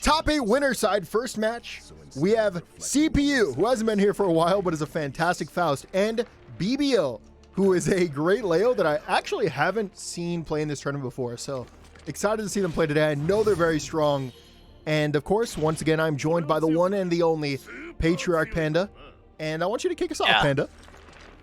Top 8 winner side first match. We have CPU, who hasn't been here for a while, but is a fantastic Faust, and Bebeo, who is a great Leo that I actually haven't seen play in this tournament before. So excited to see them play today. I know they're very strong. And of course, once again, I'm joined by the one and the only Patriarch Panda. And I want you to kick us off, Panda.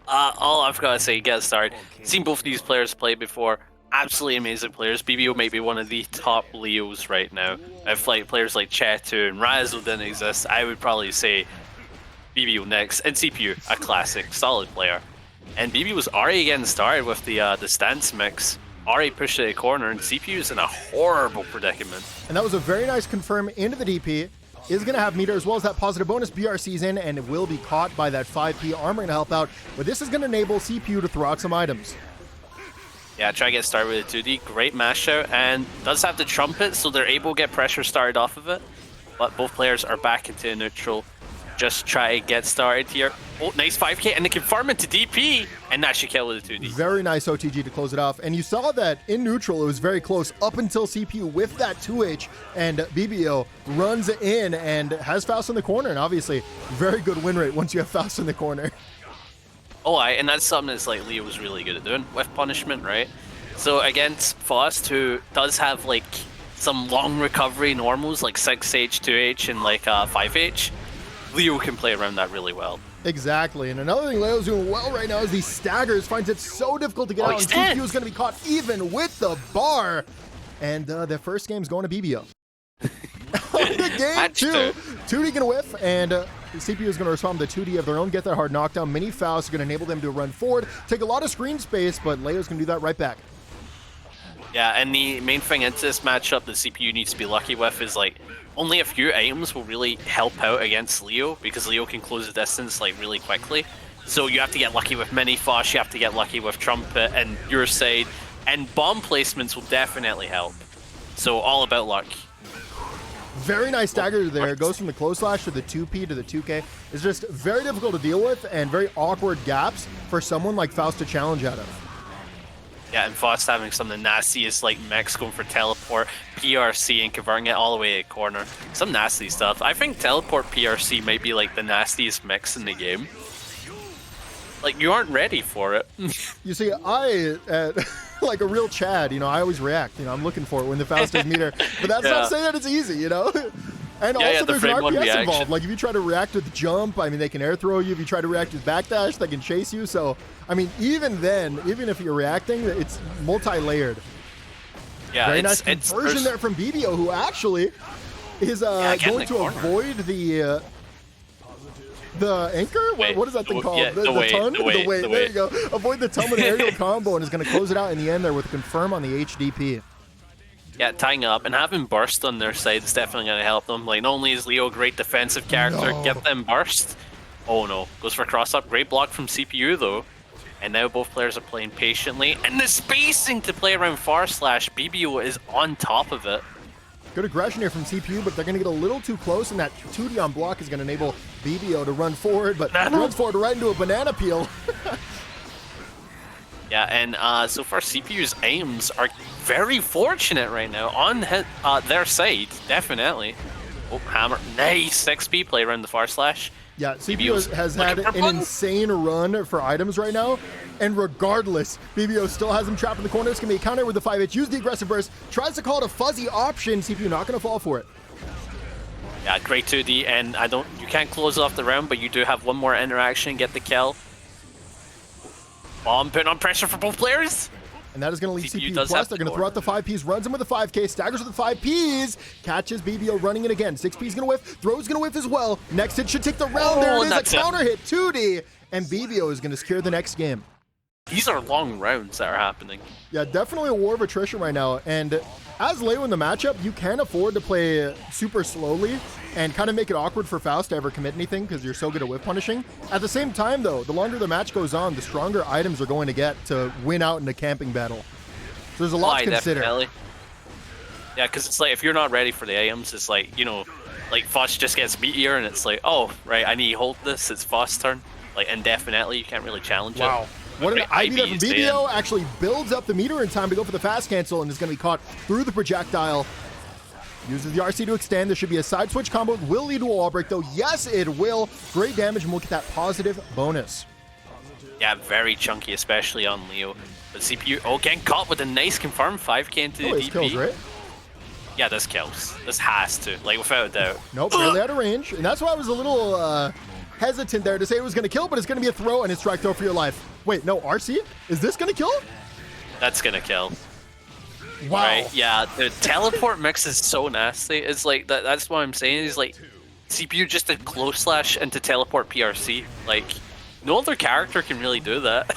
All I've got to say, get started. Seen both of these players play before. Absolutely amazing players. Bebeo may be one of the top Leos right now. If like players like Chetu and Razzle didn't exist, I would probably say Bebeo next. And CPU, a classic, solid player. And Bebeo was already getting started with the stance mix. Already pushed to the corner, and CPU is in a horrible predicament. And that was a very nice confirm into the DP. Is going to have meter as well as that positive bonus BRC's in, and it will be caught by that 5P armor to help out. But this is going to enable CPU to throw out some items. Yeah, try to get started with a 2D. Great mash out, and does have the trumpet, so they're able to get pressure started off of it. But both players are back into neutral. Just try to get started here. Oh, nice 5K, and they confirm it to DP, and that should kill with a 2D. Very nice OTG to close it off. And you saw that in neutral, it was very close up until CPU with that 2H, and Bebeo runs in and has Faust in the corner, and obviously, very good win rate once you have Faust in the corner. Oh, and that's something that's like Leo was really good at doing with punishment, right? So against Faust, who does have like some long recovery normals, like 6H, 2H, and like 5H, Leo can play around that really well. Exactly, and another thing Leo's doing well right now is these staggers, finds it so difficult to get out, and CPU is going to be caught even with the bar. And the first game's going to Bebeo. The game 2, 2D going to whiff, and CPU is going to respond to 2D of their own, get that hard knockdown. Mini Faust is going to enable them to run forward, take a lot of screen space, but Leo's going to do that right back. Yeah, and the main thing into this matchup that CPU needs to be lucky with is like only a few items will really help out against Leo, because Leo can close the distance like really quickly. So you have to get lucky with Mini Faust, you have to get lucky with Trumpet and your side, and bomb placements will definitely help. So all about luck. Very nice stagger there. Goes from the close slash to the 2P to the 2K. It's just very difficult to deal with and very awkward gaps for someone like Faust to challenge out of. Yeah, and Faust having some of the nastiest like mechs going for teleport, PRC, and converting it all the way to the corner. Some nasty stuff. I think teleport PRC might be like the nastiest mix in the game. Like, you aren't ready for it. You see, like a real Chad, I always react. I'm looking for it when the Faust is meter. But that's not saying that it's easy, And also there's an RPS involved. Like, if you try to react with jump, they can air throw you. If you try to react with backdash, they can chase you. So, even then, even if you're reacting, it's multi-layered. Yeah, very nice conversion there from Bebeo, who actually is going to avoid the anchor? What is that thing called? Yeah, the ton? The weight. There you go. Avoid the ton with an aerial combo, and is going to close it out in the end there with a confirm on the HDP. Yeah, tying up and having burst on their side is definitely going to help them. Like, not only is Leo a great defensive character, get them burst. Oh no, goes for cross up. Great block from CPU though. And now both players are playing patiently. And the spacing to play around far slash, Bebeo is on top of it. Good aggression here from CPU, but they're going to get a little too close, and that 2D on block is going to enable Bebeo to run forward, but runs forward right into a banana peel. Yeah, and so far CPU's aims are very fortunate right now on their side, definitely. Oh, hammer. Nice 6P play around the far slash. Yeah, CPU has had an insane run for items right now, and regardless, Bebeo still has him trapped in the corner. It's going to be a counter with the 5H. Use the aggressive burst. Tries to call it a fuzzy option. CPU not going to fall for it. Yeah, great 2D, and you can't close off the round, but you do have one more interaction, get the kill. Bomb putting on pressure for both players. And that is going to leave CPU plus. They're going to throw out the 5Ps, runs him with the 5K, staggers with the 5Ps, catches Bebeo running it again. 6P's going to whiff, throw's going to whiff as well. Next hit should take the round. There it is, a counter hit, 2D, and Bebeo is going to secure the next game. These are long rounds that are happening. Yeah, definitely a war of attrition right now. And as Leo in the matchup, you can afford to play super slowly and kind of make it awkward for Faust to ever commit anything because you're so good at whip punishing. At the same time, though, the longer the match goes on, the stronger items are going to get to win out in a camping battle. So there's a lot to consider. Definitely. Yeah, because it's like, if you're not ready for the items, it's like, like Faust just gets meteor and it's like, oh, right, I need to hold this, it's Faust's turn. Like, indefinitely, you can't really challenge it. Wow. What an IV there from Bebeo. Actually builds up the meter in time to go for the fast cancel and is going to be caught through the projectile. Uses the RC to extend. There should be a side switch combo. Will lead to a wall break, though. Yes, it will. Great damage, and we'll get that positive bonus. Yeah, very chunky, especially on Leo. But CPU, getting caught with a nice confirm 5k into the this DP. kills, right? Yeah, this kills. This has to, like, without a doubt. Nope, barely out of range. And that's why I was a little hesitant there to say it was going to kill, but it's going to be a throw, and it's strike throw for your life. Wait, no, RC? Is this going to kill? That's going to kill. Wow. Right, yeah, the teleport mix is so nasty. It's like, that's what I'm saying, is like, CPU just did close slash into teleport PRC. Like, no other character can really do that.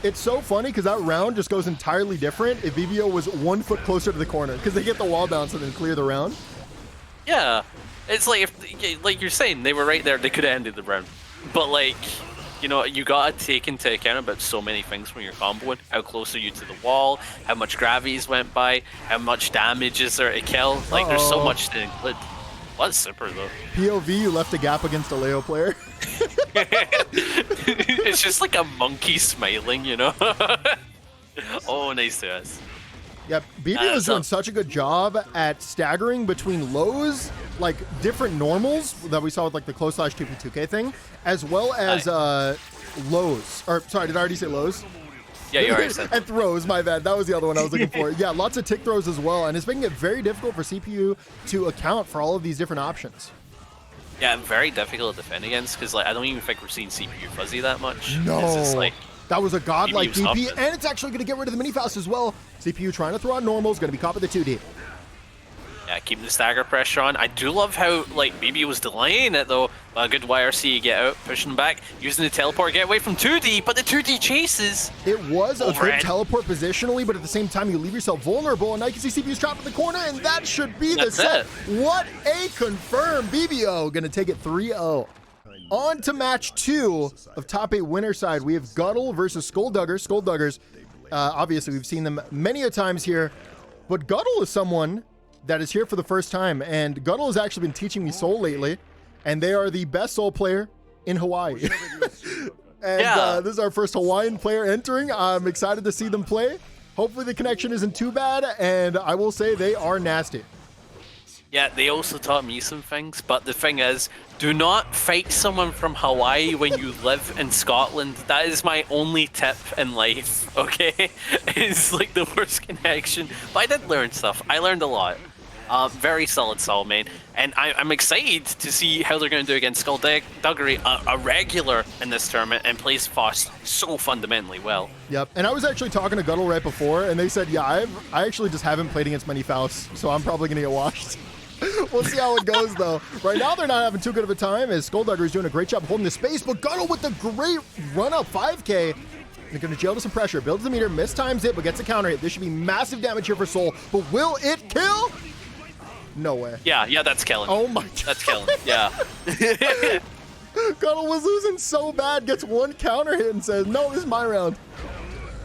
It's so funny because that round just goes entirely different if Bebeo was 1 foot closer to the corner because they get the wall bounce and then clear the round. Yeah, it's like, if, like you're saying, they were right there, they could have ended the round. But like, you know, you gotta take into account about so many things when you're comboing. How close are you to the wall? How much gravities went by? How much damage is there to kill? Like, there's so much to include. What super though? POV, you left a gap against a Leo player. It's just like a monkey smiling, you know? Oh, nice to us. Yep, Bebeo is doing such a good job at staggering between lows, like different normals that we saw with like the close slash 2p2k thing, as well as lows. Or sorry, did I already say lows? Yeah, you already said. And throws, my bad. That was the other one I was looking for. Yeah, lots of tick throws as well, and it's making it very difficult for CPU to account for all of these different options. Yeah, very difficult to defend against because like I don't even think we're seeing CPU fuzzy that much. No. It's just, like, that was a godlike BBU's DP, up. and it's actually going to get rid of the mini Faust as well. CPU trying to throw out normals, going to be caught with the 2D. Yeah, keeping the stagger pressure on. I do love how, like, Bebeo was delaying it, though. A good YRC, get out, pushing back, using the teleport, get away from 2D, but the 2D chases. It was a good Overhead. teleport positionally, but at the same time, you leave yourself vulnerable, and now you can see CPU's trapped in the corner, and that should be the set. What a confirm. Bebeo going to take it 3-0. On to match 2 of top 8 winner side. We have Guddle versus Skullduggers. Skullduggers, obviously, we've seen them many a times here, but Guddle is someone that is here for the first time, and Guddle has actually been teaching me Soul lately, and they are the best Soul player in Hawaii. And this is our first Hawaiian player entering. I'm excited to see them play. Hopefully the connection isn't too bad, and I will say they are nasty. Yeah, they also taught me some things, but the thing is, do not fight someone from Hawaii when you live in Scotland. That is my only tip in life, okay? It's like the worst connection. But I did learn stuff. I learned a lot. Very solid Soul main. And I'm excited to see how they're going to do against Skulduggery, a regular in this tournament, and plays Faust so fundamentally well. Yep, and I was actually talking to Guddle right before, and they said, yeah, I actually just haven't played against many Fausts, so I'm probably going to get washed. We'll see how it goes, though. Right now, they're not having too good of a time, as Skuldugger is doing a great job holding the space, but Guddle with the great run-up 5k. They're going to jail to some pressure, builds the meter, mistimes it, but gets a counter hit. This should be massive damage here for Soul, but will it kill? No way. Yeah, that's killing. Oh my God. That's killing, yeah. Guddle was losing so bad, gets one counter hit and says, no, this is my round.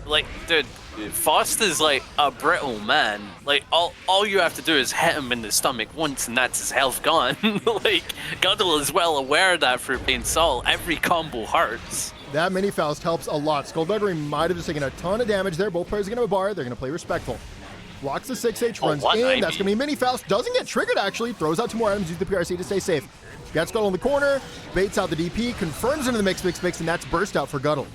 Like, dude, Faust is like a brittle man. Like, all you have to do is hit him in the stomach once and that's his health gone. Like, Guddle is well aware of that through playing Soul. Every combo hurts. That mini Faust helps a lot. Skulduggery might have just taken a ton of damage there. Both players are going to have a bar. They're going to play respectful. Blocks the 6H, runs in. That's going to be mini Faust. Doesn't get triggered, actually. Throws out 2 more items. Use the PRC to stay safe. Gets Guddle in the corner. Baits out the DP. Confirms into the mix, and that's burst out for Guddle.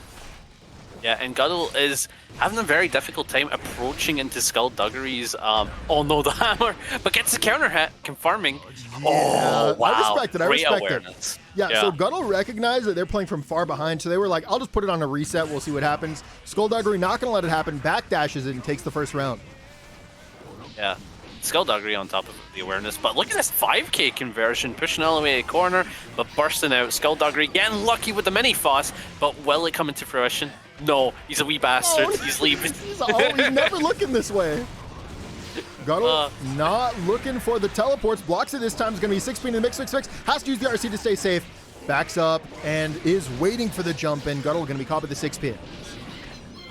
Yeah, and Guddle is having a very difficult time approaching into Skulduggery's, oh no, the hammer, but gets the counter hit, confirming. Oh, wow. I respect it, Great awareness. Yeah, so Guddle recognized that they're playing from far behind, so they were like, I'll just put it on a reset, we'll see what happens. Skulduggery not going to let it happen, backdashes it and takes the first round. Yeah, Skulduggery on top of the awareness, but look at this 5k conversion, pushing all the way to the corner, but bursting out. Skulduggery getting lucky with the mini Faust, but will it come into fruition? No, he's a wee bastard. Oh, he's leaving. He's never looking this way. Guddle not looking for the teleports. Blocks it this time. It's going to be 6 in the mix. Has to use the RC to stay safe. Backs up and is waiting for the jump in. Guddle going to be caught with the 6p.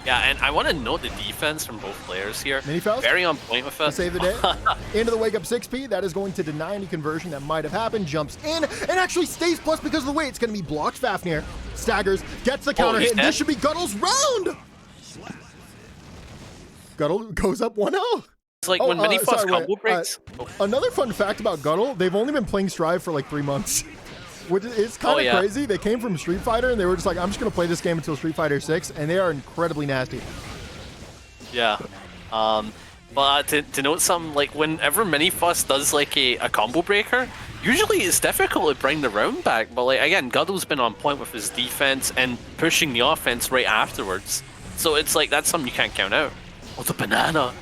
Yeah, and I want to note the defense from both players here. Mini Faust? Very on point with it. Save the day. Into the wake up 6p. That is going to deny any conversion that might have happened. Jumps in and actually stays plus because of the weight. It's going to be blocked Fafnir. Staggers. Gets the counter hit. And this should be Guddle's round. Guddle goes up 1-0. It's like when mini Faust sorry, combo wait, breaks. Another fun fact about Guddle, they've only been playing Strive for like 3 months. Which is kind of crazy. They came from Street Fighter and they were just like, I'm just going to play this game until Street Fighter 6, and they are incredibly nasty. Yeah. But to note something, like whenever mini Faust does like a combo breaker, usually it's difficult to bring the round back. But like again, Guddle's been on point with his defense and pushing the offense right afterwards. So it's like that's something you can't count out. Oh, the banana.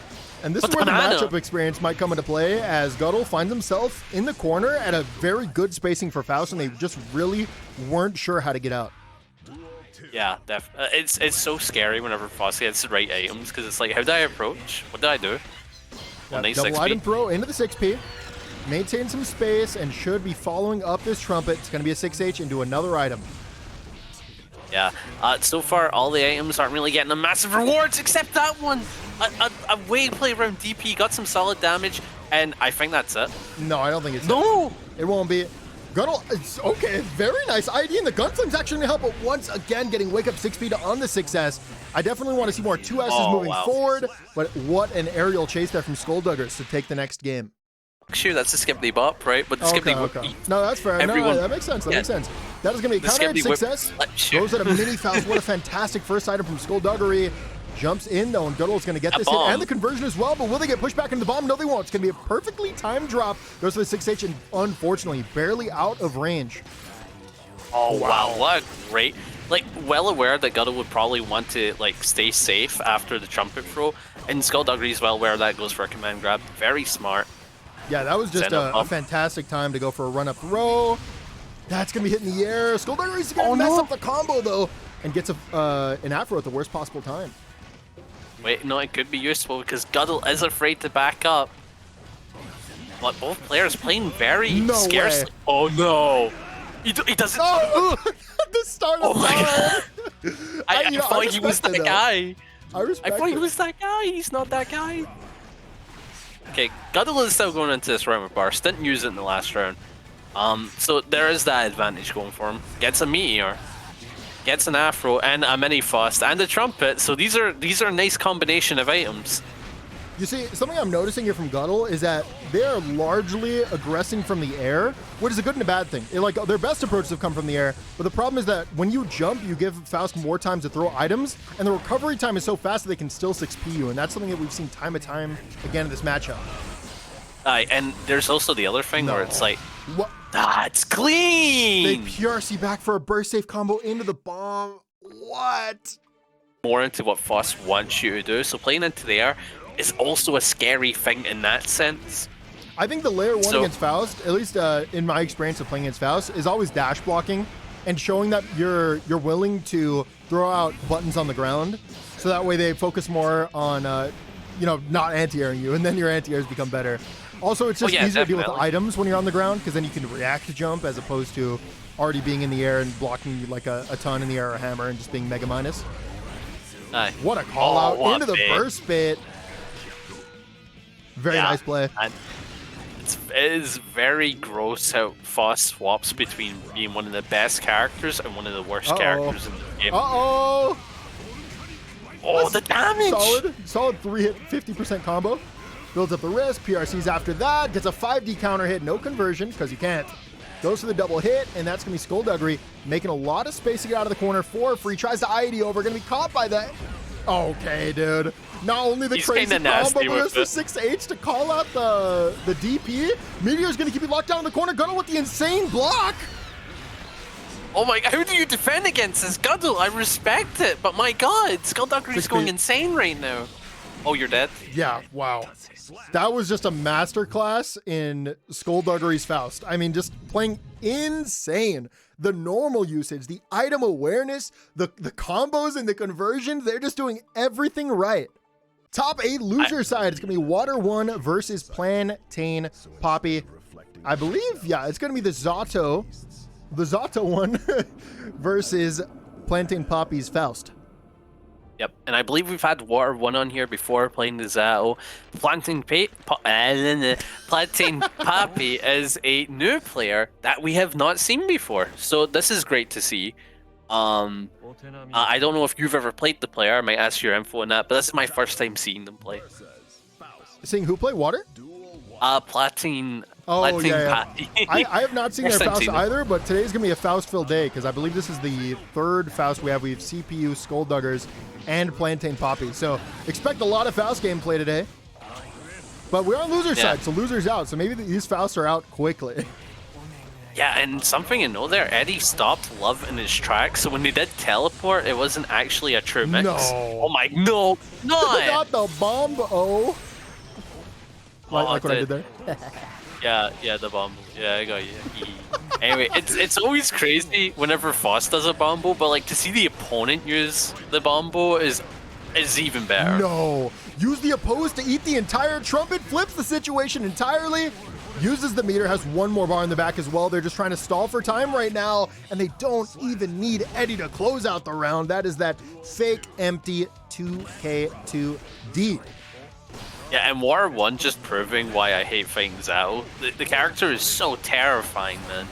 And this is where the matchup experience might come into play, as Guddle finds himself in the corner at a very good spacing for Faust, and they just really weren't sure how to get out. Yeah, it's so scary whenever Faust gets the right items, because it's like, how did I approach? What did I do? Double item throw into the 6P, maintain some space, and should be following up this trumpet. It's going to be a 6H into another item. Yeah, so far all the items aren't really getting a massive rewards, except that one. A way play around DP, got some solid damage, and I think that's it. No, I don't think it's No! It won't be. Guddle, it's okay, very nice ID, and the Gunflame's actually going to help, but once again, getting Wake Up 6 feet on the 6S. I definitely want to see more 2Ss moving forward, but what an aerial chase there from Skullduggers to take the next game. Sure, that's a skippity bop, right? But the skippity whip. No, that's fair. No, that makes sense. That makes sense. That is going to be a counter success. Goes at a mini Faust. What a fantastic first item from Skullduggery. Jumps in though, and Guddle is going to get this hit and the conversion as well, but will they get pushed back into the bomb? No, they won't. It's going to be a perfectly timed drop. Goes for the 6H, and unfortunately, barely out of range. Oh, wow. What a great... Like, well aware that Guddle would probably want to, like, stay safe after the trumpet throw, and Skullduggery is well aware that goes for a command grab. Very smart. Yeah, that was just a fantastic time to go for a run-up throw. That's going to be hitting the air. Skullduggery's going to mess up the combo, though, and gets an afro at the worst possible time. Wait, no, it could be useful because Guddle is afraid to back up. But both players playing very scarcely. Oh no! He doesn't. Oh, the start of my God. I thought he was that guy. I thought he was that guy. He's not that guy. Okay, Guddle is still going into this round with Burst. Didn't use it in the last round. So there is that advantage going for him. Gets a meteor. Gets an afro and a mini Faust and a trumpet, so these are a nice combination of items. You see, something I'm noticing here from Guddle is that they are largely aggressing from the air, which is a good and a bad thing. Like, their best approaches have come from the air, but the problem is that when you jump, you give Faust more time to throw items, and the recovery time is so fast that they can still 6P you, and that's something that we've seen time and time again in this matchup. And there's also the other thing where it's like, what? That's clean! They PRC back for a burst safe combo into the bomb. What? More into what Faust wants you to do, so playing into the air is also a scary thing in that sense. I think the layer one against Faust, at least in my experience of playing against Faust, is always dash blocking and showing that you're willing to throw out buttons on the ground, so that way they focus more on not anti-airing you, and then your anti-airs become better. Also, it's just easier to deal with items when you're on the ground, because then you can react to jump as opposed to already being in the air and blocking you like a ton in the air or a hammer and just being mega minus. What a call out into the burst bit. Very nice play. And it is very gross how Faust swaps between being one of the best characters and one of the worst characters in the game. Oh, the damage! Solid 3-hit, 50% combo. Builds up the risk, PRCs after that, gets a 5D counter hit, no conversion, because you can't. Goes for the double hit, and that's going to be Skullduggery, making a lot of space to get out of the corner for free. Tries to ID over, going to be caught by that. Okay, dude. Not only the crazy combo, but there's the 6H to call out the DP. Meteor's going to keep you locked down in the corner. Guddle with the insane block. Oh my god, who do you defend against this Guddle? I respect it, but my god, Skullduggery's going insane right now. Oh, you're dead? Yeah, wow. That was just a masterclass in Skullduggery's Faust. I mean, just playing insane. The normal usage, the item awareness, the combos and the conversions, they're just doing everything right. Top 8 loser side, it's going to be Water 1 versus PlantainPapi. I believe, it's going to be the Zato one versus PlantainPapi's Faust. Yep, and I believe we've had Water 1 on here before playing the Zato. PlantainPapi is a new player that we have not seen before, so this is great to see. I don't know if you've ever played the player. I might ask your info on that, but this is my first time seeing them play. Seeing who play Water? Platin. Oh, yeah. PlantainPapi. I have not seen their Yes, I've Faust seen it. either, but today's going to be a Faust-filled day because I believe this is the third Faust we have. We have CPU, Skullduggers, and PlantainPapi. So expect a lot of Faust gameplay today. But we're on loser side, so loser's out. So maybe these Fausts are out quickly. Yeah, and something to know there, Eddie stopped Love in his tracks, so when they did teleport, it wasn't actually a true mix. No. Oh my, no, Not the bomb. Oh. Like what I did there. Yeah, the bomb. Yeah, I got you. Anyway, it's always crazy whenever Faust does a bombo, but like to see the opponent use the bombo is even better. No. Use the oppose to eat the entire trumpet, flips the situation entirely. Uses the meter, has one more bar in the back as well. They're just trying to stall for time right now, and they don't even need Eddie to close out the round. That is that fake empty 2K2D. Yeah, and War 1 just proving why I hate fighting Zao. The character is so terrifying, man.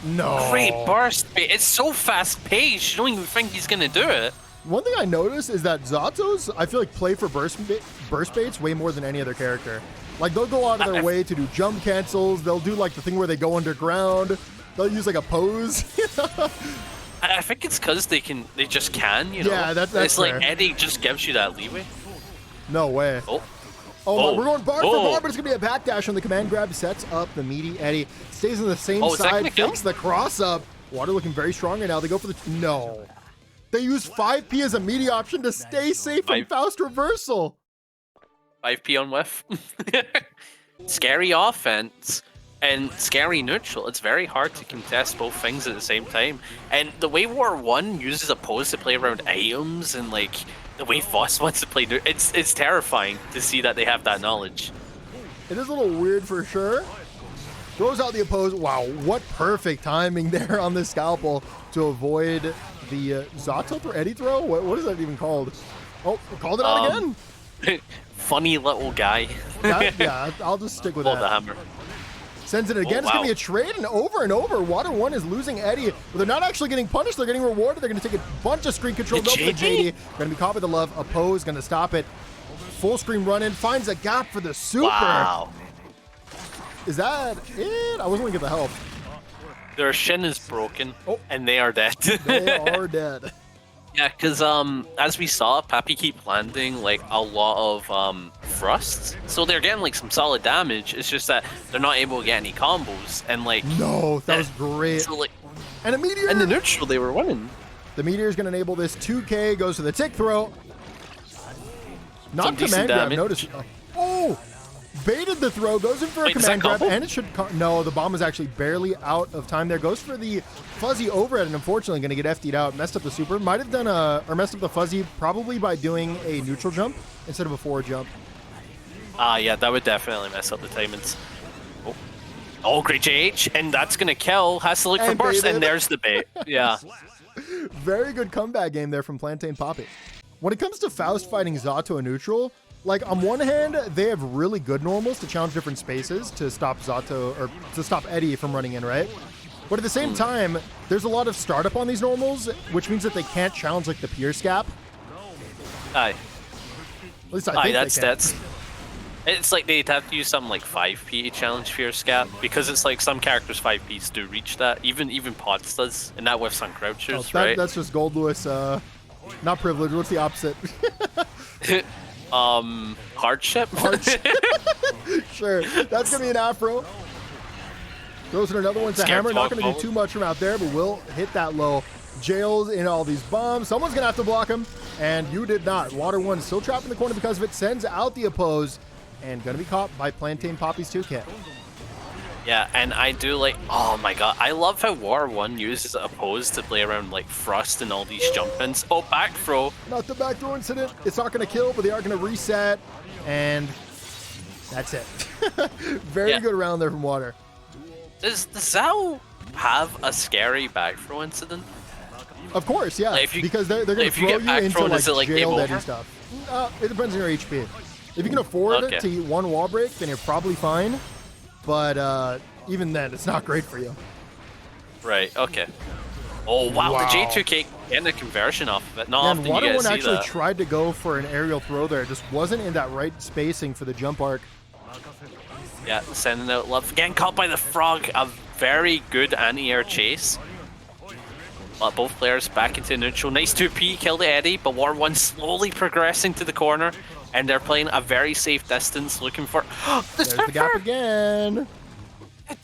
No. Great burst. It's so fast paced, you don't even think he's gonna do it. One thing I noticed is that Zato's, I feel like, play for burst baits way more than any other character. Like, they'll go out of their way to do jump cancels. They'll do, like, the thing where they go underground. They'll use, like, a pose. I think it's because they just can, you know? Yeah, that's It's fair. like Eddie just gives you that leeway. No way. Oh, we're going bar for bar, but it's going to be a backdash on the command grab. Sets up the meaty Eddie. Stays on the same is that side. gonna kill? Fakes the cross up. Water looking very strong right now. They go for the... No. They use 5P as a meaty option to stay safe from Faust reversal. 5P on whiff. Scary offense and scary neutral. It's very hard to contest both things at the same time. And the way War 1 uses oppose to play around items and like the way Faust wants to play, it's terrifying to see that they have that knowledge. It is a little weird for sure. Throws out the oppose. Wow, what perfect timing there on the scalpel to avoid the Zato or Eddie throw? What is that even called? Oh, called it out again. Funny little guy. Yeah, I'll just stick with Hold that. the hammer. Sends it again. It's going to be a trade, and over. Water 1 is losing Eddie. But they're not actually getting punished. They're getting rewarded. They're going to take a bunch of screen control. Nope, the JD. Going to be caught with the love. Oppose. Going to stop it. Full screen run in. Finds a gap for the super. Wow. Is that it? I wasn't going to get the help. Their shin is broken, and they are dead. They are dead. Yeah, because as we saw, Papi keep landing like a lot of thrusts, so they're getting like some solid damage. It's just that they're not able to get any combos, and like no, that was great. So, like, and a meteor. And the neutral, they were winning. The meteor is going to enable this 2K. Goes to the tick throw. Not command grab. Notice. Oh. Baited the throw, goes in for a command grab, and it should... No, the bomb is actually barely out of time there. Goes for the fuzzy overhead, and unfortunately going to get FD'd out. Messed up the super. Might have done or messed up the fuzzy probably by doing a neutral jump instead of a forward jump. Yeah, that would definitely mess up the timings. Oh, great JH, and that's going to kill. Has to look for burst, and there's the bait. Yeah. Very good comeback game there from PlantainPapi. When it comes to Faust fighting Zato and neutral, like, on one hand, they have really good normals to challenge different spaces to stop Zato, or to stop Eddie from running in, right? But at the same time, there's a lot of startup on these normals, which means that they can't challenge, like, the Pierce gap. Aye. At least I think that's it's like they'd have to use some, like, 5P to challenge Pierce gap, because it's like some characters' 5Ps do reach that. Even Pots does, and that with some crouchers, right? That's just Goldlewis, not privilege. What's the opposite? Hardship? Sure. That's going to be an afro. Throws in another one to hammer. Not going to do too much from out there, but will hit that low. Jails in all these bombs. Someone's going to have to block him, and you did not. Water 1 still trapped in the corner because of it. Sends out the oppose, and going to be caught by PlantainPapi's 2K. Yeah, and I do like, oh my god, I love how War 1 uses oppose to play around like thrust and all these jump-ins. Oh, back throw. Not the back throw incident. It's not going to kill, but they are going to reset, and that's it. Very good round there from Water. Does Zao have a scary back throw incident? Of course, yeah, because they're going to throw you into like jailed Eddie stuff. It depends on your HP. If you can afford to eat one wall break, then you're probably fine. But even then, it's not great for you. Right, okay. Oh, wow, the J2K getting a conversion off of it. Not often you Water get to 1 see actually that. tried to go for an aerial throw there. Just wasn't in that right spacing for the jump arc. Yeah, sending out love. Getting caught by the frog. A very good anti-air chase. But both players back into neutral. Nice 2P, killed Eddie, but War 1 slowly progressing to the corner. And they're playing a very safe distance, looking for... There's the gap again.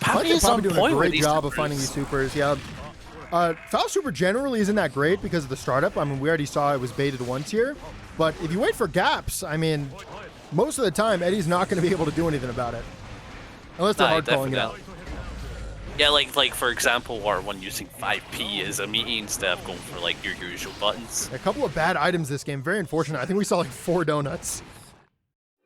Papi is on doing point a with great these job of supers. finding these supers, yeah. Faust super generally isn't that great because of the startup. I mean, we already saw it was baited once here. But if you wait for gaps, I mean, most of the time, Eddie's not going to be able to do anything about it. Unless they're hard calling it out. Yeah, like for example, War 1 using 5P as a meaty instead of going for like your usual buttons. A couple of bad items this game. Very unfortunate. I think we saw like 4 donuts.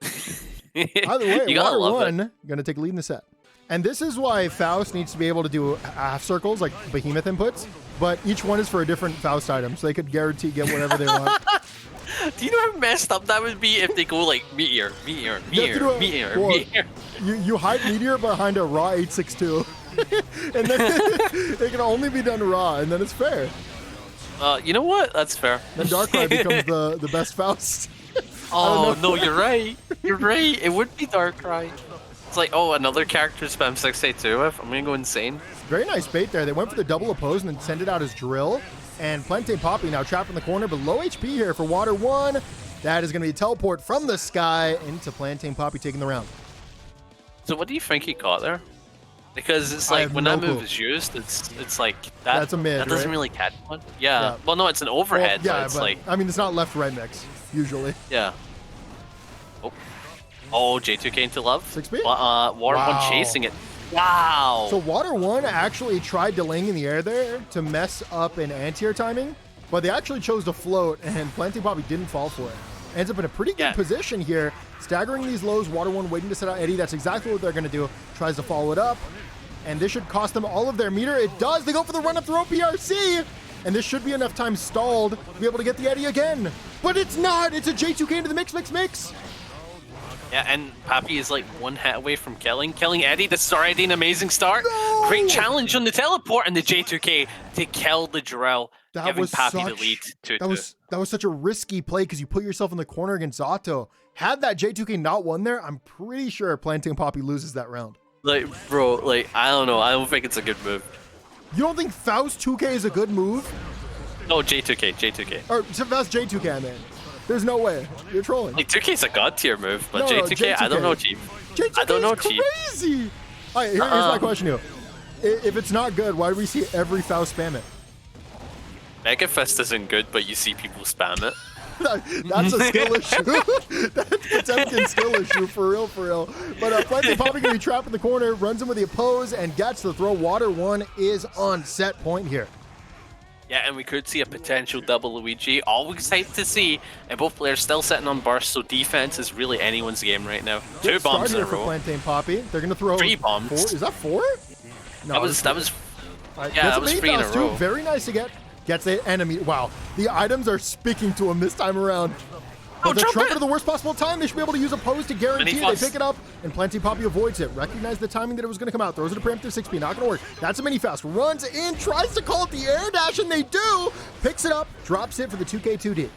Either way, You gotta Water love it. 1 going to take a lead in the set. And this is why Faust needs to be able to do half circles, like Behemoth inputs, but each one is for a different Faust item, so they could guarantee get whatever they want. Do you know how messed up that would be if they go like meteor, meteor, meteor, meteor, well, meteor? You hide Meteor behind a raw 862, and then it can only be done raw, and then it's fair. You know what? That's fair. Then Darkrai becomes the best Faust. Oh, no, you're right. You're right. It would be Darkrai. It's like, oh, another character spam 682 with. I'm going to go insane. Very nice bait there. They went for the double oppose and then send it out as drill. And PlantainPapi now trapped in the corner, but low HP here for Water 1. That is going to be a teleport from the sky into PlantainPapi taking the round. So what do you think he caught there? Because it's like when that move is used, it's like that. That's a mid, that doesn't right? really catch one. Yeah. Well, no, it's an overhead. Well, yeah, so it's but like I mean, it's not left-right mix usually. yeah. Oh, J2K into love. 6B? Water 1 chasing it. Wow. So Water 1 actually tried delaying in the air there to mess up an anti-air timing, but they actually chose to float, and PlantainPapi didn't fall for it. Ends up in a pretty good position here, staggering these lows. Water 1 waiting to set out Eddie. That's exactly what they're going to do. Tries to follow it up, and this should cost them all of their meter. It does. They go for the run-up throw PRC, and this should be enough time stalled to be able to get the Eddie again. But it's not. It's a J2K into the mix. Yeah, and Papi is like one hit away from killing Eddie. This is already an amazing start. No! Great challenge on the teleport and the J2K to kill the drill, giving Papi the lead. That was such a risky play because you put yourself in the corner against Zato. Had that J2K not won there, I'm pretty sure PlantainPapi loses that round. Like, bro, like, I don't know. I don't think it's a good move. You don't think Faust 2K is a good move? No, J2K. Or Faust J2K, man. There's no way. You're trolling. Like, 2K's a god tier move, but No, J2K, I don't know, Chief. J2K I don't know, is Chief. crazy. All right, here's my question to you. If it's not good, why do we see every Faust spam it? Mega Fist isn't good, but you see people spam it. That's a skill issue. That's a Potemkin skill issue, for real. But PlantainPapi going to be trapped in the corner, runs in with the oppose, and gets the throw. Water 1 is on set point here. Yeah, and we could see a potential double Luigi. Always hyped to see. And both players still sitting on burst, so defense is really anyone's game right now. Two bombs in a row. For PlantainPapi. They're going to throw 3 bombs. 4. Is that 4? No, that was yeah, that was 3 in a row. Very nice to get. Gets the enemy. Wow. The items are speaking to him this time around. But the trumpet at the worst possible time. They should be able to use oppose to guarantee it. They pick it up, and PlantainPapi avoids it. Recognize the timing that it was going to come out. Throws it a preemptive 6P. Not going to work. That's a mini fast. Runs in, tries to call it the air dash, and they do. Picks it up, drops it for the 2K2D.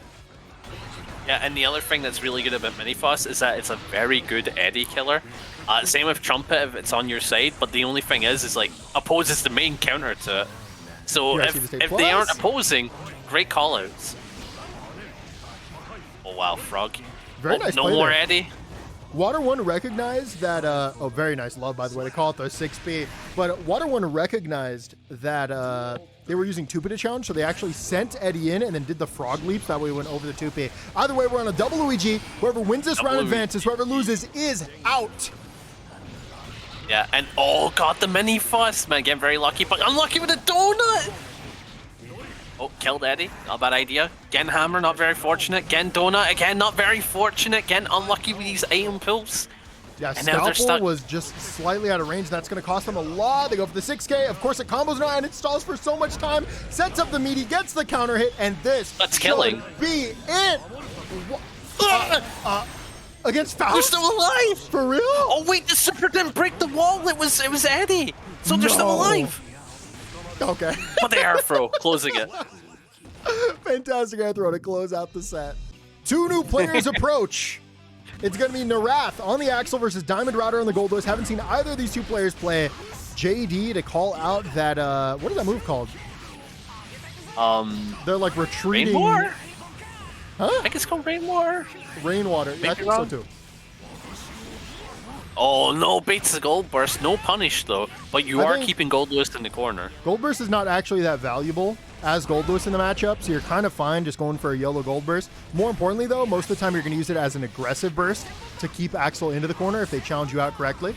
Yeah, and the other thing that's really good about Minifoss is that it's a very good Eddie killer. Same with Trumpet if it's on your side, but the only thing is like oppose is the main counter to it. So if they aren't opposing, great callouts. Oh wow, Frog. Very nice no play more there. Eddie. Water 1 recognized that, oh, very nice love, by the way. They call it the 6B. But Water 1 recognized that they were using 2P to challenge, so they actually sent Eddie in and then did the frog leap. That way we went over the 2P. Either way, we're on a double Luigi. Whoever wins this round advances. Whoever loses is out. Yeah, and oh god, the mini fuss, man, getting very lucky, but unlucky with a donut! Oh, killed Eddie, not a bad idea. Again, Hammer, not very fortunate. Again, Donut, again, not very fortunate. Again, unlucky with these item pulls. Yeah, and now they're Scalpel stuck. was just slightly out of range. That's going to cost them a lot. They go for the 6K. Of course, it combos now, and it stalls for so much time. Sets up the meaty, gets the counter hit, and this killing. Be it. Against Faust? They're still alive! For real? Oh wait, the super didn't break the wall. It was Eddie. So they're still alive. Okay. But they are throw, closing it. Fantastic air throw to close out the set. 2 new players approach. It's going to be Narath on the Axel versus Diamondrouter on the Goldlewis. Haven't seen either of these two players play. JD to call out that, what is that move called? They're like retreating. Rainwater? Huh? I think it's called Rainwater. Rainwater. I think so too. Oh no, baits the Gold Burst. No punish though. But you are keeping Goldlewis in the corner. Gold Burst is not actually that valuable as Goldlewis in the matchup, so you're kind of fine just going for a yellow Gold Burst. More importantly though, most of the time you're going to use it as an aggressive burst to keep Axel into the corner if they challenge you out correctly.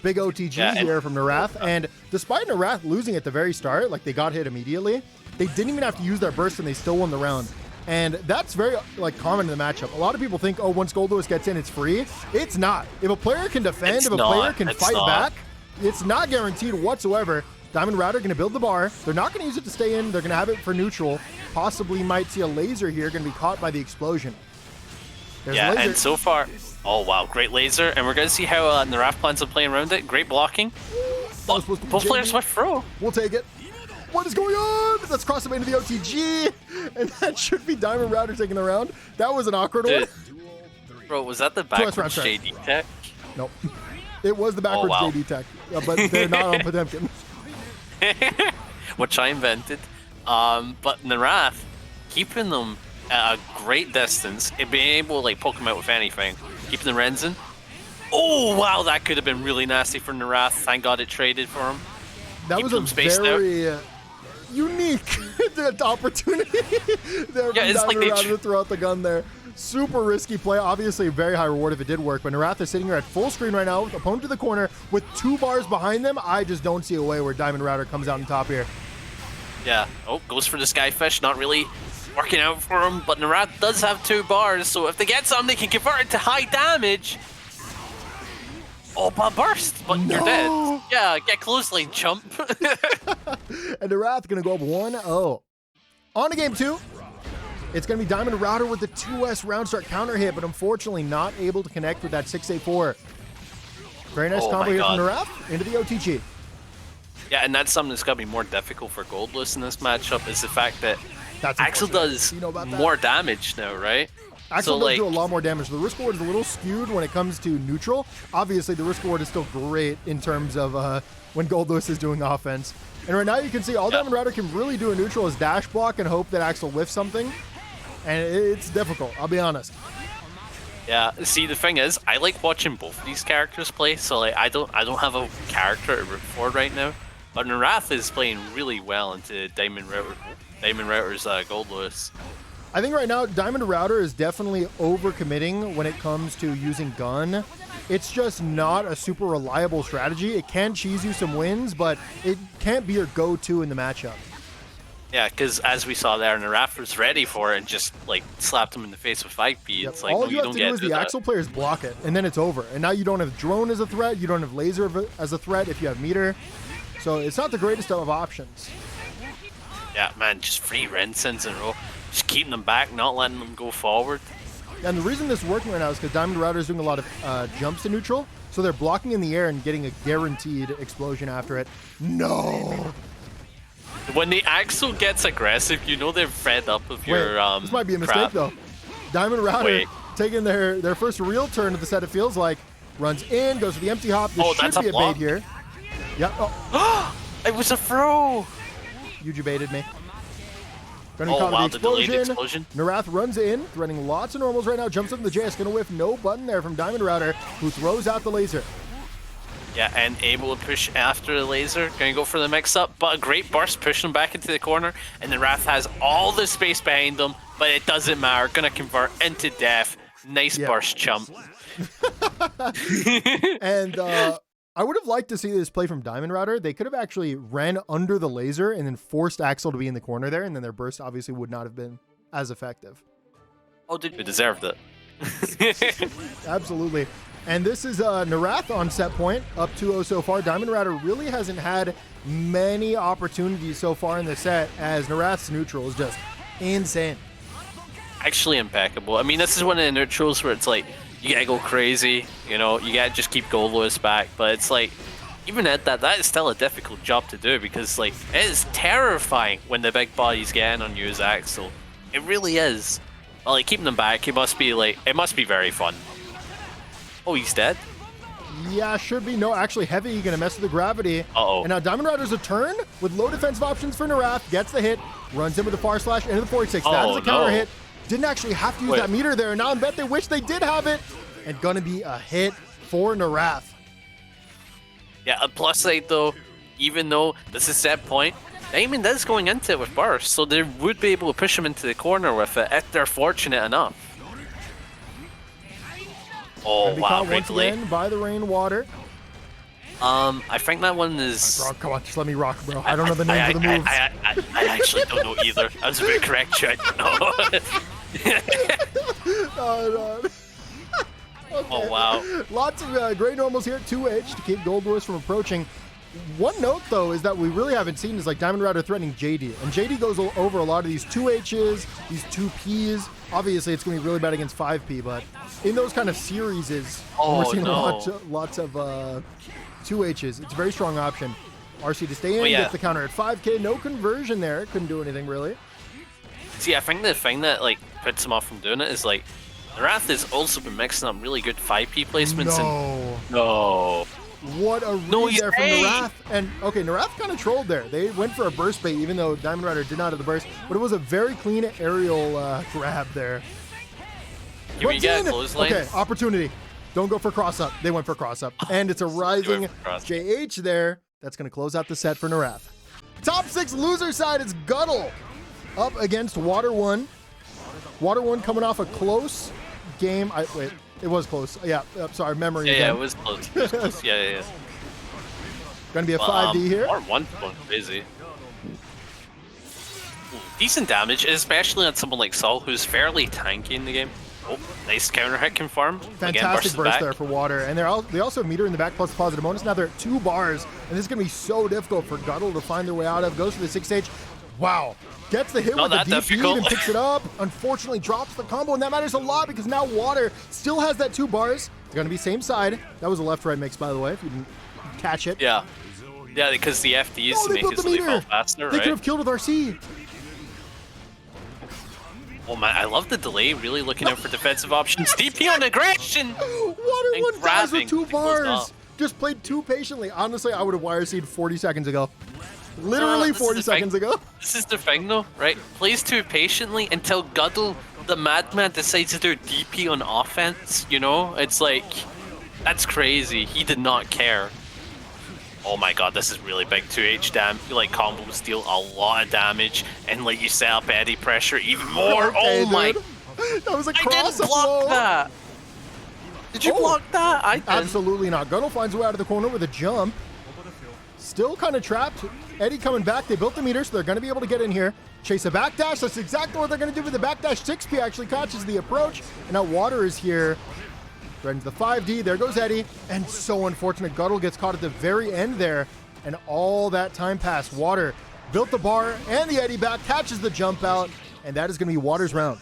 Big OTG here from Narath, and despite Narath losing at the very start, like they got hit immediately, they didn't even have to use their burst and they still won the round. And that's very common in the matchup. A lot of people think, oh, once Goldlewis gets in, it's free. It's not. If a player can defend, if a player can fight back, it's not guaranteed whatsoever. Diamondrouter going to build the bar. They're not going to use it to stay in. They're going to have it for neutral. Possibly might see a laser here, going to be caught by the explosion. There's a laser. And so far, oh wow, great laser. And we're going to see how Narath plans on playing around it. Great blocking. Both players with throw. We'll take it. What is going on? Let's cross him into the OTG. And that should be Diamondrouter taking the round. That was an awkward one. Bro, was that the backwards JD tech? Nope. It was the backwards JD tech. But they're not on Potemkin. Which I invented. But Narath, keeping them at a great distance and being able to poke them out with anything. Keeping the Renzen. Oh, wow, that could have been really nasty for Narath. Thank God it traded for him. That was a very unique opportunity there from Diamondrouter to throw out the gun there. Super risky play. Obviously, a very high reward if it did work. But Narath is sitting here at full screen right now with opponent to the corner with 2 bars behind them. I just don't see a way where Diamondrouter comes out on top here. Yeah. Oh, goes for the Skyfish. Not really working out for him. But Narath does have 2 bars. So if they get some, they can convert it to high damage. Oh, but burst, but you're dead. Yeah, get closely, chump. And Narath gonna go up 1-0. On to game 2. It's gonna be Diamondrouter with the 2S round start counter hit, but unfortunately not able to connect with that 684. Very nice combo here from Narath into the OTG. Yeah, and that's something that's gonna be more difficult for Goldlewis in this matchup is the fact that Axel does more damage now, right? Axel does do a lot more damage. The risk reward is a little skewed when it comes to neutral. Obviously, the risk reward is still great in terms of when Goldlewis is doing offense. And right now, you can see all Diamondrouter can really do in neutral is dash block and hope that Axel whiffs something. And it's difficult, I'll be honest. Yeah, see, the thing is, I like watching both of these characters play. So I don't have a character to root for right now. But Narath is playing really well into Diamondrouter's Goldlewis. I think right now, Diamondrouter is definitely overcommitting when it comes to using gun. It's just not a super reliable strategy. It can cheese you some wins, but it can't be your go-to in the matchup. Yeah, because as we saw there, Narath was ready for it and just slapped him in the face with 5P. It's like, all no, you have to do is the Axel players block it, and then it's over. And now you don't have drone as a threat, you don't have laser as a threat if you have meter. So it's not the greatest of options. Yeah, man, just free Rensens in a row. Just keeping them back, not letting them go forward. And the reason this is working right now is because Diamondrouter is doing a lot of jumps to neutral, so they're blocking in the air and getting a guaranteed explosion after it. No! When the Axel gets aggressive, you know they're fed up of your this might be a mistake though. Diamondrouter taking their first real turn of the set, it feels like. Runs in, goes for the empty hop. This should be a bait here. Yep. Oh. It was a throw! You baited me. Gonna call the explosion. Narath runs in, running lots of normals right now. Jumps up in the JS, gonna whiff no button there from Diamondrouter, who throws out the laser. Yeah, and able to push after the laser. Gonna go for the mix-up, but a great burst pushing him back into the corner. And Narath has all the space behind him, but it doesn't matter. Gonna convert into death. Nice burst, chump. And I would have liked to see this play from Diamondrouter. They could have actually ran under the laser and then forced Axel to be in the corner there, and then their burst obviously would not have been as effective. Oh, did we deserved it? Absolutely. And this is Narath on set point, up 2-0 so far. Diamondrouter really hasn't had many opportunities so far in the set, as Narath's neutral is just insane. Actually impeccable. I mean, this is one of the neutrals where it's like, you gotta go crazy, you know, you gotta just keep Goldlewis back, but it's like, even at that is still a difficult job to do because, like, it is terrifying when the big bodies get in on you as Axel. It really is. Well, like, keeping them back, it must be very fun. Oh, he's dead? Yeah, should be. No, actually, Heavy going to mess with the gravity. Uh-oh. And now Diamondrouter's a turn with low defensive options for Narath. Gets the hit, runs in with the far slash into the 46. That is a counter hit. Didn't actually have to use that meter there. Now I bet they wish they did have it. And going to be a hit for Narath. Yeah, a plus side though, even though this is set point, Diamond is going into it with burst, so they would be able to push him into the corner with it if they're fortunate enough. Oh wow, great delay. Once again by the rainwater. I think that one is... Bro, come on, just let me rock, bro. I don't know the names of the moves. I actually don't know either. I was a bit correct, Chad. No. Oh, no. Okay. Oh, wow. Lots of great normals here at 2H to keep Goldlewis from approaching. One note, though, is that we really haven't seen is like Diamondrouter threatening JD. And JD goes over a lot of these 2Hs, these 2Ps. Obviously, it's going to be really bad against 5P, but in those kind of series, we're seeing lots of 2Hs. It's a very strong option. RC to stay in, gets the counter at 5K. No conversion there. Couldn't do anything, really. See, I think the thing that like puts him off from doing it is like Narath has also been mixing up really good 5P placements. No. What a read there from Narath. And, okay, Narath kind of trolled there. They went for a burst bait, even though Diamondrouter did not have the burst. But it was a very clean aerial grab there. Can we get a clothesline? Okay, opportunity. Don't go for cross-up. They went for cross-up. And it's a rising JH there. That's going to close out the set for Narath. Top 6 loser side is Guddle up against Water 1. Water 1 coming off a close game. Wait. It was close. Yeah, sorry, memory. Yeah, it was close. It was close. Yeah. Gonna be a 5D here. Or 1 going crazy. Decent damage, especially on someone like Saul, who's fairly tanky in the game. Oh, nice counter hit confirmed. Fantastic burst there for Water. And they also have meter in the back plus the positive bonus. Now they're at 2 bars. And this is gonna be so difficult for Guddle to find their way out of. Goes for the 6 stage. Wow. Gets the hit with the DP and picks it up. Unfortunately, drops the combo, and that matters a lot because now Water still has that 2 bars. It's going to be same side. That was a left-right mix, by the way, if you didn't catch it. Yeah, because the FD used to make it so they fell faster, They could have killed with RC. Oh man, I love the delay, really looking out for defensive options. DP on aggression! Water 1 dies with 2 bars. Just played too patiently. Honestly, I would have wire seed 40 seconds ago. Literally 40 seconds ago. This is the thing though, right? Plays too patiently until Guddle, the madman, decides to do DP on offense, you know? It's like, that's crazy. He did not care. Oh my god, this is really big 2H damage. Like, combo steal a lot of damage, and like, you set up eddy pressure even more. Okay, oh my. That was a cross. I didn't block that. Did you block that? I didn't. Absolutely not. Guddle finds a way out of the corner with a jump. Still kind of trapped. Eddie coming back. They built the meter, so they're going to be able to get in here. Chase a backdash. That's exactly what they're going to do with the backdash. 6P actually catches the approach. And now Water is here. Threatens the 5D. There goes Eddie. And so unfortunate. Guddle gets caught at the very end there. And all that time passed. Water built the bar and the Eddie back. Catches the jump out. And that is going to be Water's round.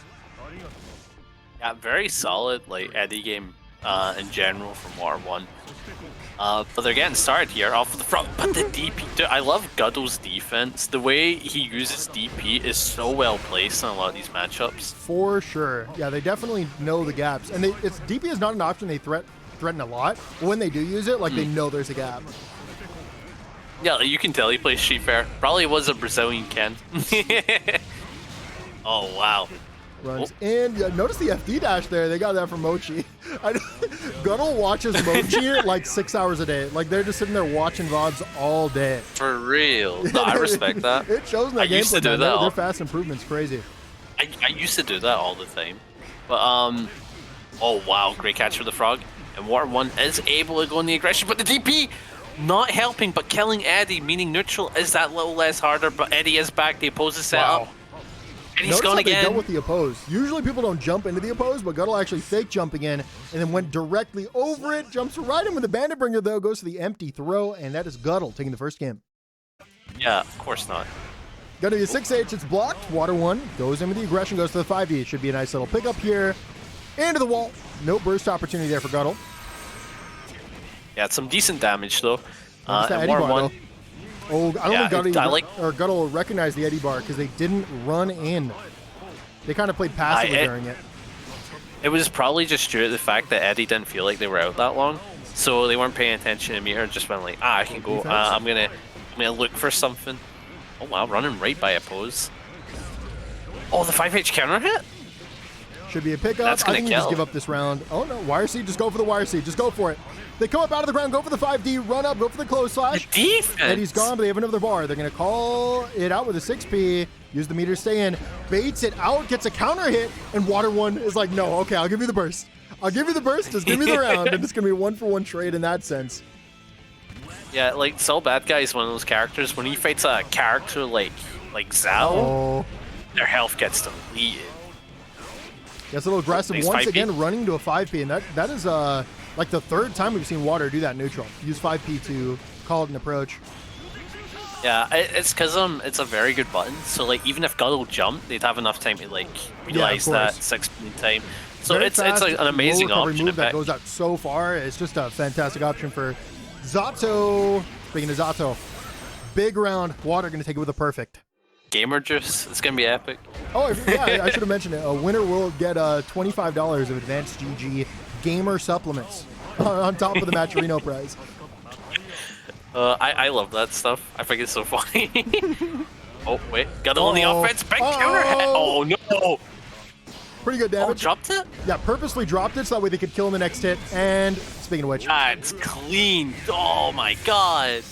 Yeah, very solid like Eddie game in general from Water 1. But they're getting started here off the front. But the DP, dude, I love Guddle's defense. The way he uses DP is so well placed on a lot of these matchups. For sure. Yeah, they definitely know the gaps. And DP is not an option they threaten a lot. But when they do use it, like they know there's a gap. Yeah, you can tell he plays Sheep Fair. Probably was a Brazilian Ken. Oh, wow. Runs in. Yeah, notice the FD dash there. They got that from Mochi. Guddle watches Mochi like 6 hours a day. Like they're just sitting there watching VODs all day. For real. No, I respect that. It shows in their gameplay. Their fast improvement's crazy. I used to do that all the time. But, oh wow, great catch for the frog. And Water 1 is able to go in the aggression, but the DP not helping, but killing Eddie, meaning neutral is that little less harder, but Eddie is back. The oppose is set up. And he's gone again. They dealt with the oppose. Usually people don't jump into the oppose, but Guddle actually fake jumping in and then went directly over it. Jumps right in with the bandit bringer though, goes to the empty throw, and that is Guddle taking the first game. Yeah, of course not. Gonna be a 6H, it's blocked. Water 1 goes in with the aggression, goes to the 5D. It should be a nice little pickup here. Into the wall. No burst opportunity there for Guddle. Yeah, it's some decent damage though. And Water 1. Oh, I don't think Guddle will recognize the Eddie bar because they didn't run in. They kind of played passively during it. It was probably just due to the fact that Eddie didn't feel like they were out that long, so they weren't paying attention to meter. Just went like, I can go. I'm gonna look for something. Oh wow, running right by a pose. Oh, the 5H counter hit. Should be a pickup. That's gonna I think you just give up this round. Oh no, wire seed. Just go for the wire seed. Just go for it. They come up out of the ground. Go for the 5D. Run up. Go for the close slash. The defense. Eddie's gone, but they have another bar. They're gonna call it out with a 6P. Use the meter to stay in. Baits it out. Gets a counter hit. And Water One is like, no, okay, I'll give you the burst. I'll give you the burst. Just give me the round. And it's gonna be a 1-for-1 trade in that sense. Yeah, like Soul Bad Guy is one of those characters. When he fights a character like Zhao, their health gets deleted. Gets a little aggressive Nice once 5P. again, running to a 5P, and that is like the third time we've seen Water do that neutral. Use 5P to call it an approach. Yeah, it's because it's a very good button. So like even if Guddle jumped, they'd have enough time to like realize that 6 time. So Very it's fast, like an amazing low recovery option. move that goes out so far. It's just a fantastic option for Zato. Speaking of Zato, big round. Water going to take it with a perfect. Gamer Juice, it's gonna be epic. Oh, yeah, I should have mentioned it. A winner will get $25 of advanced GG gamer supplements on top of the Matcherino prize. I love that stuff. I think it's so funny. Oh wait, Guddle on the offense, big counter hit. Oh no! Pretty good Oh, damage. dropped it? Yeah, purposely dropped it so that way they could kill in the next hit. And speaking of which, That's clean. Oh my god.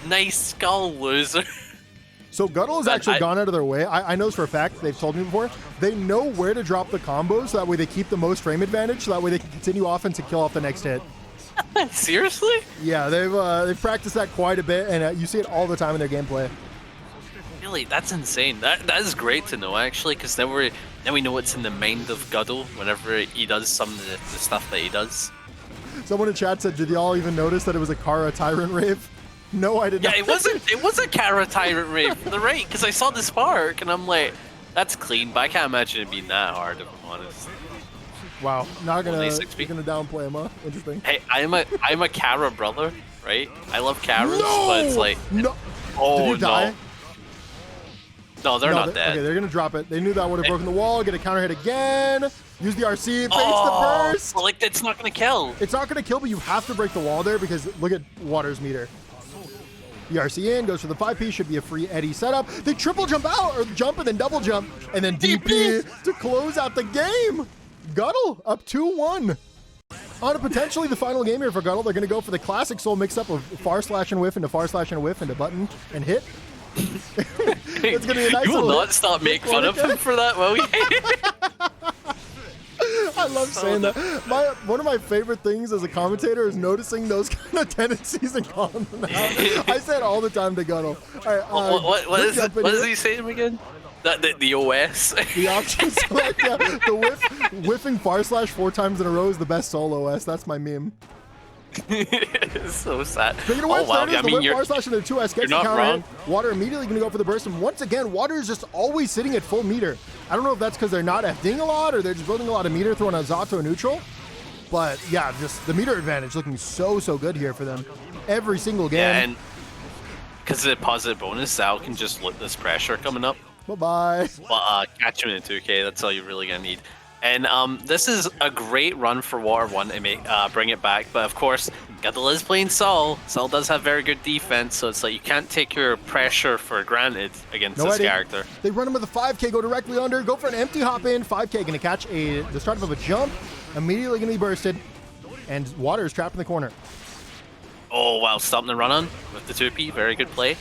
Nice skull, loser. so Guddle has actually gone out of their way. I know this for a fact. They've told me before. They know where to drop the combos so that way they keep the most frame advantage so that way they can continue offense and kill off the next hit. Seriously? Yeah, they've practiced that quite a bit, and you see it all the time in their gameplay. Really, that's insane. That is great to know actually, because then we know what's in the mind of Guddle whenever he does some of the stuff that he does. Someone in chat said, "Did y'all even notice that it was a Kara Tyrant Rave?" No, I did not. Yeah, it was a Kara Tyrant Rave. You're right, because I saw the spark and I'm like, that's clean, but I can't imagine it being that hard if I'm honest. Wow, not gonna Only you're 6 feet. gonna downplay him, huh? Interesting. Hey, I'm a Kara brother, right? I love Karas, but it's like, no. oh Did you die? no. No, they're not dead. Okay, they're gonna drop it. They knew that would have broken the wall. Get a counter hit again. Use the RC. Baits the burst. But like, it's not gonna kill. It's not gonna kill, but you have to break the wall there because look at Water's meter. The RC in goes for the 5P. Should be a free Eddie setup. They triple jump out, or jump and then double jump, and then DP to close out the game. Guddle up 2-1. On to potentially the final game here for Guddle. They're gonna go for the classic soul mix up of far slash and whiff into far slash and whiff into button and hit. It's gonna be a nice You will little not stop making fun of him for that, will you? I love saying that. One of my favorite things as a commentator is noticing those kind of tendencies and calling them out. I say it all the time to Guddle. All right, what is he saying again? The OS? The option select, yeah. The whiffing far slash 4 times in a row is the best solo OS. That's my meme. It's so sad. Speaking of which, wow. there it is, the whip far slash into 2S. Gets the not counter wrong. hit. Water immediately going to go for the burst. And once again, Water is just always sitting at full meter. I don't know if that's because they're not FDing a lot or they're just building a lot of meter throwing a Zato neutral. But yeah, just the meter advantage looking so good here for them. Every single game. Yeah, and because of the positive bonus, Zal can just look this pressure coming up. Bye-bye. Well, catch him in 2K, that's all you're really going to need. And this is a great run for Water 1 to bring it back. But of course, Guddle is playing Sol. Sol does have very good defense, so it's like you can't take your pressure for granted against this character. They run him with a 5K, go directly under, go for an empty hop in. 5K going to catch the start of a jump, immediately going to be bursted, and Water is trapped in the corner. Oh, wow, stopping the run on with the 2P, very good play.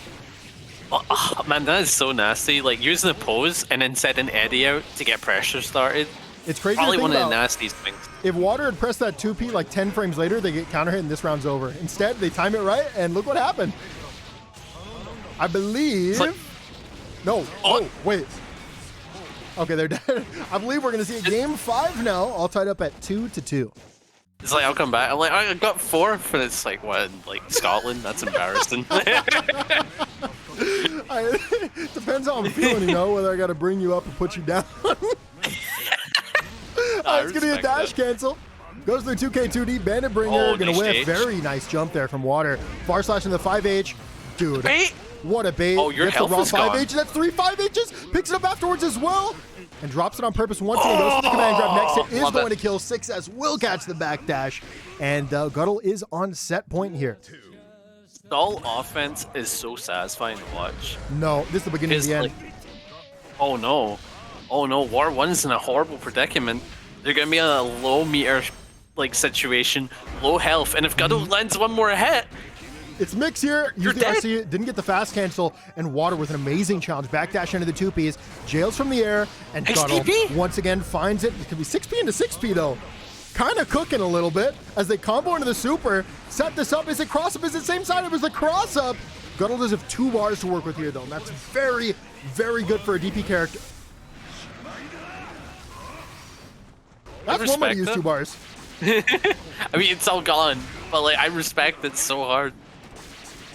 Oh, man, that is so nasty. Like, using a pose and then setting Eddie out to get pressure started. It's crazy. Probably to think one of the about. nastiest things. If Water had pressed that 2P like 10 frames later, they get counter hit and this round's over. Instead, they time it right, and look what happened. I believe... Like... No. Oh, wait. Okay, they're dead. I believe we're going to see a game 5 now, all tied up at 2-2. It's like, I'll come back. I'm like, I got 4th, and it's like, what, like Scotland? That's embarrassing. It depends how I'm feeling, whether I got to bring you up or put you down. It's going to be a dash cancel. Goes through 2K 2D. Bandit Bringer going to whiff. Very nice jump there from Water. Far slash in the 5H. Dude, What a bait. Oh, your Gets health the raw is gone. 5H. That's 3 5Hs. Picks it up afterwards as well. And drops it on purpose once again. Goes for the command grab. Next hit is love going it. to kill. 6S will catch the backdash. And Guddle is on set point here. Stall offense is so satisfying to watch. No, this is the beginning of Because, the end. like, oh no. Oh no, War 1's in a horrible predicament. They're going to be in a low meter like situation, low health, and if Guddle lands one more hit, It's Mix here. You're Used the dead. RC, didn't get the fast cancel, and Water with an amazing challenge. Backdash into the 2Ps, jails from the air, and Guddle XDP? once again finds it. It could be 6P into 6P though. Kind of cooking a little bit as they combo into the super. Set this up. Is it cross up? Is it same side up as the cross up? Guddle does have 2 bars to work with here though. And that's very, very good for a DP character. That's one way to use respect 2 that. bars. I mean, it's all gone, but like, I respect it so hard.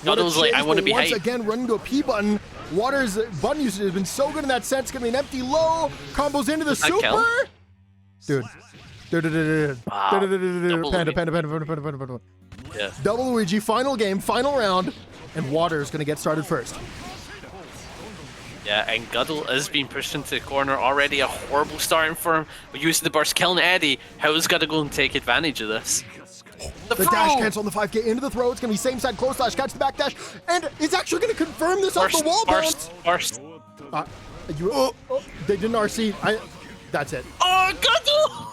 What a Guddle's like, I chase, want to but be once hyped. again, running to a P button. Water's button usage has been so good in that sense. It's gonna be an empty low. Combos into the that kill? super. Dude. Wow. Double Panda. Yeah. Double Luigi, final game, final round, and Water's gonna get started first. Yeah, and Guddle is being pushed into the corner already. A horrible starting for him. But using the burst, killing Eddie. How is Guddle going to take advantage of this? The dash cancel on the 5K into the throw. It's gonna be same side close slash, catch the back dash, and it's actually gonna confirm this off the wall bounce. Burst. They didn't RC. That's it. Oh, Guddle!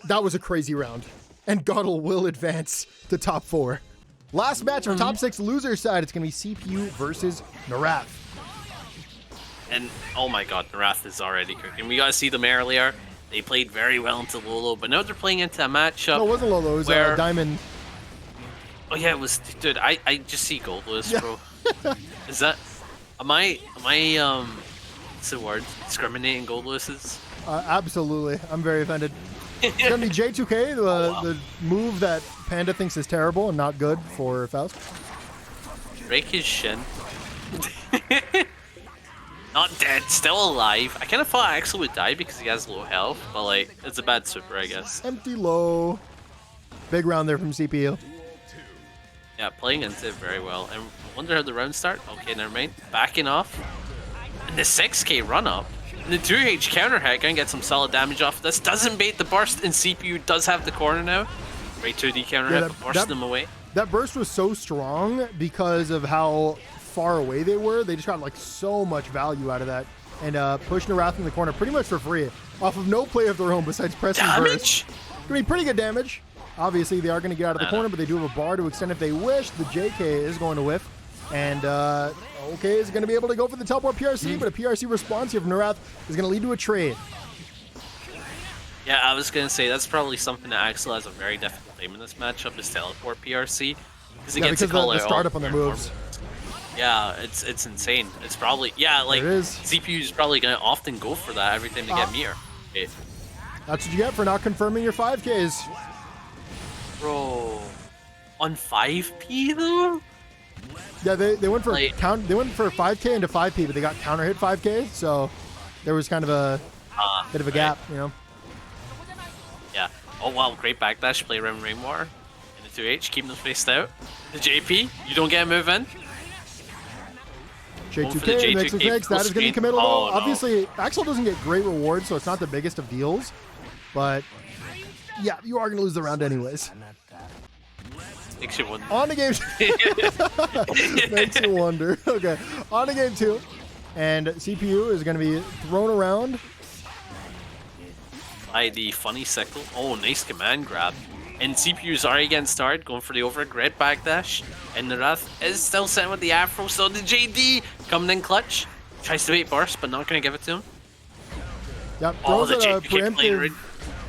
That was a crazy round. And Guddle will advance to top 4. Last match on top 6 loser side. It's going to be CPU versus Narath. And oh my god, Narath is already cooking. We got to see them earlier. They played very well into Lolo, but now they're playing into a matchup. No, it wasn't Lolo. It was where- Diamond. Oh yeah, it was. Dude, I just see Goldlewis, bro. Is that? Am I what's the word? Discriminating Goldlewis's? Absolutely. I'm very offended. It's going to be J2K, the move that Panda thinks is terrible and not good for Faust. Break his shin. Not dead, still alive. I kind of thought Axel would die because he has low health, but like, it's a bad super, I guess. Empty low. Big round there from CPU. Yeah, playing into it very well. And wonder how the round start. Okay, never mind. Backing off. And the 6K run up. And the 2H counter hit gonna get some solid damage off this. Doesn't bait the burst, and CPU does have the corner now. Great 2D counter hit, but burst them away. That burst was so strong because of how far away they were. They just got like so much value out of that. And pushed Narath in the corner pretty much for free. Off of no play of their own besides pressing burst. Gonna be pretty good damage. Obviously, they are going to get out of the corner, but they do have a bar to extend if they wish. The JK is going to whiff. And OK is going to be able to go for the teleport PRC, but a PRC response here from Narath is going to lead to a trade. Yeah, I was going to say, that's probably something that Axel has a very difficult time in this matchup, is teleport PRC. Because he gets to call the out startup on their moves. Yeah, it's insane. It's probably, yeah, like, CPU is probably going to often go for that every time they get meter. Okay. That's what you get for not confirming your 5Ks. Bro, on 5P though? Yeah, they went for like, they went for 5K into 5P, but they got counter hit 5K, so there was kind of a bit of a gap, you know. Yeah. Oh wow, great backdash play around Rainwater in the 2H, keeping them spaced out. The JP, you don't get a move in. J2K mix with mix, that is going to be committal. Oh, no. Obviously, Axel doesn't get great rewards, so it's not the biggest of deals, but yeah, you are going to lose the round anyways. Makes you wonder. On to game makes you wonder. Okay, on to game 2, and CPU is going to be thrown around. By the funny sickle. Oh, nice command grab. And CPU's already getting started, going for the overgrid backdash. And Narath is still sitting with the afro, so the JD coming in clutch. Tries to bait burst, but not going to give it to him. Yep, Oh, throws the it a JP playing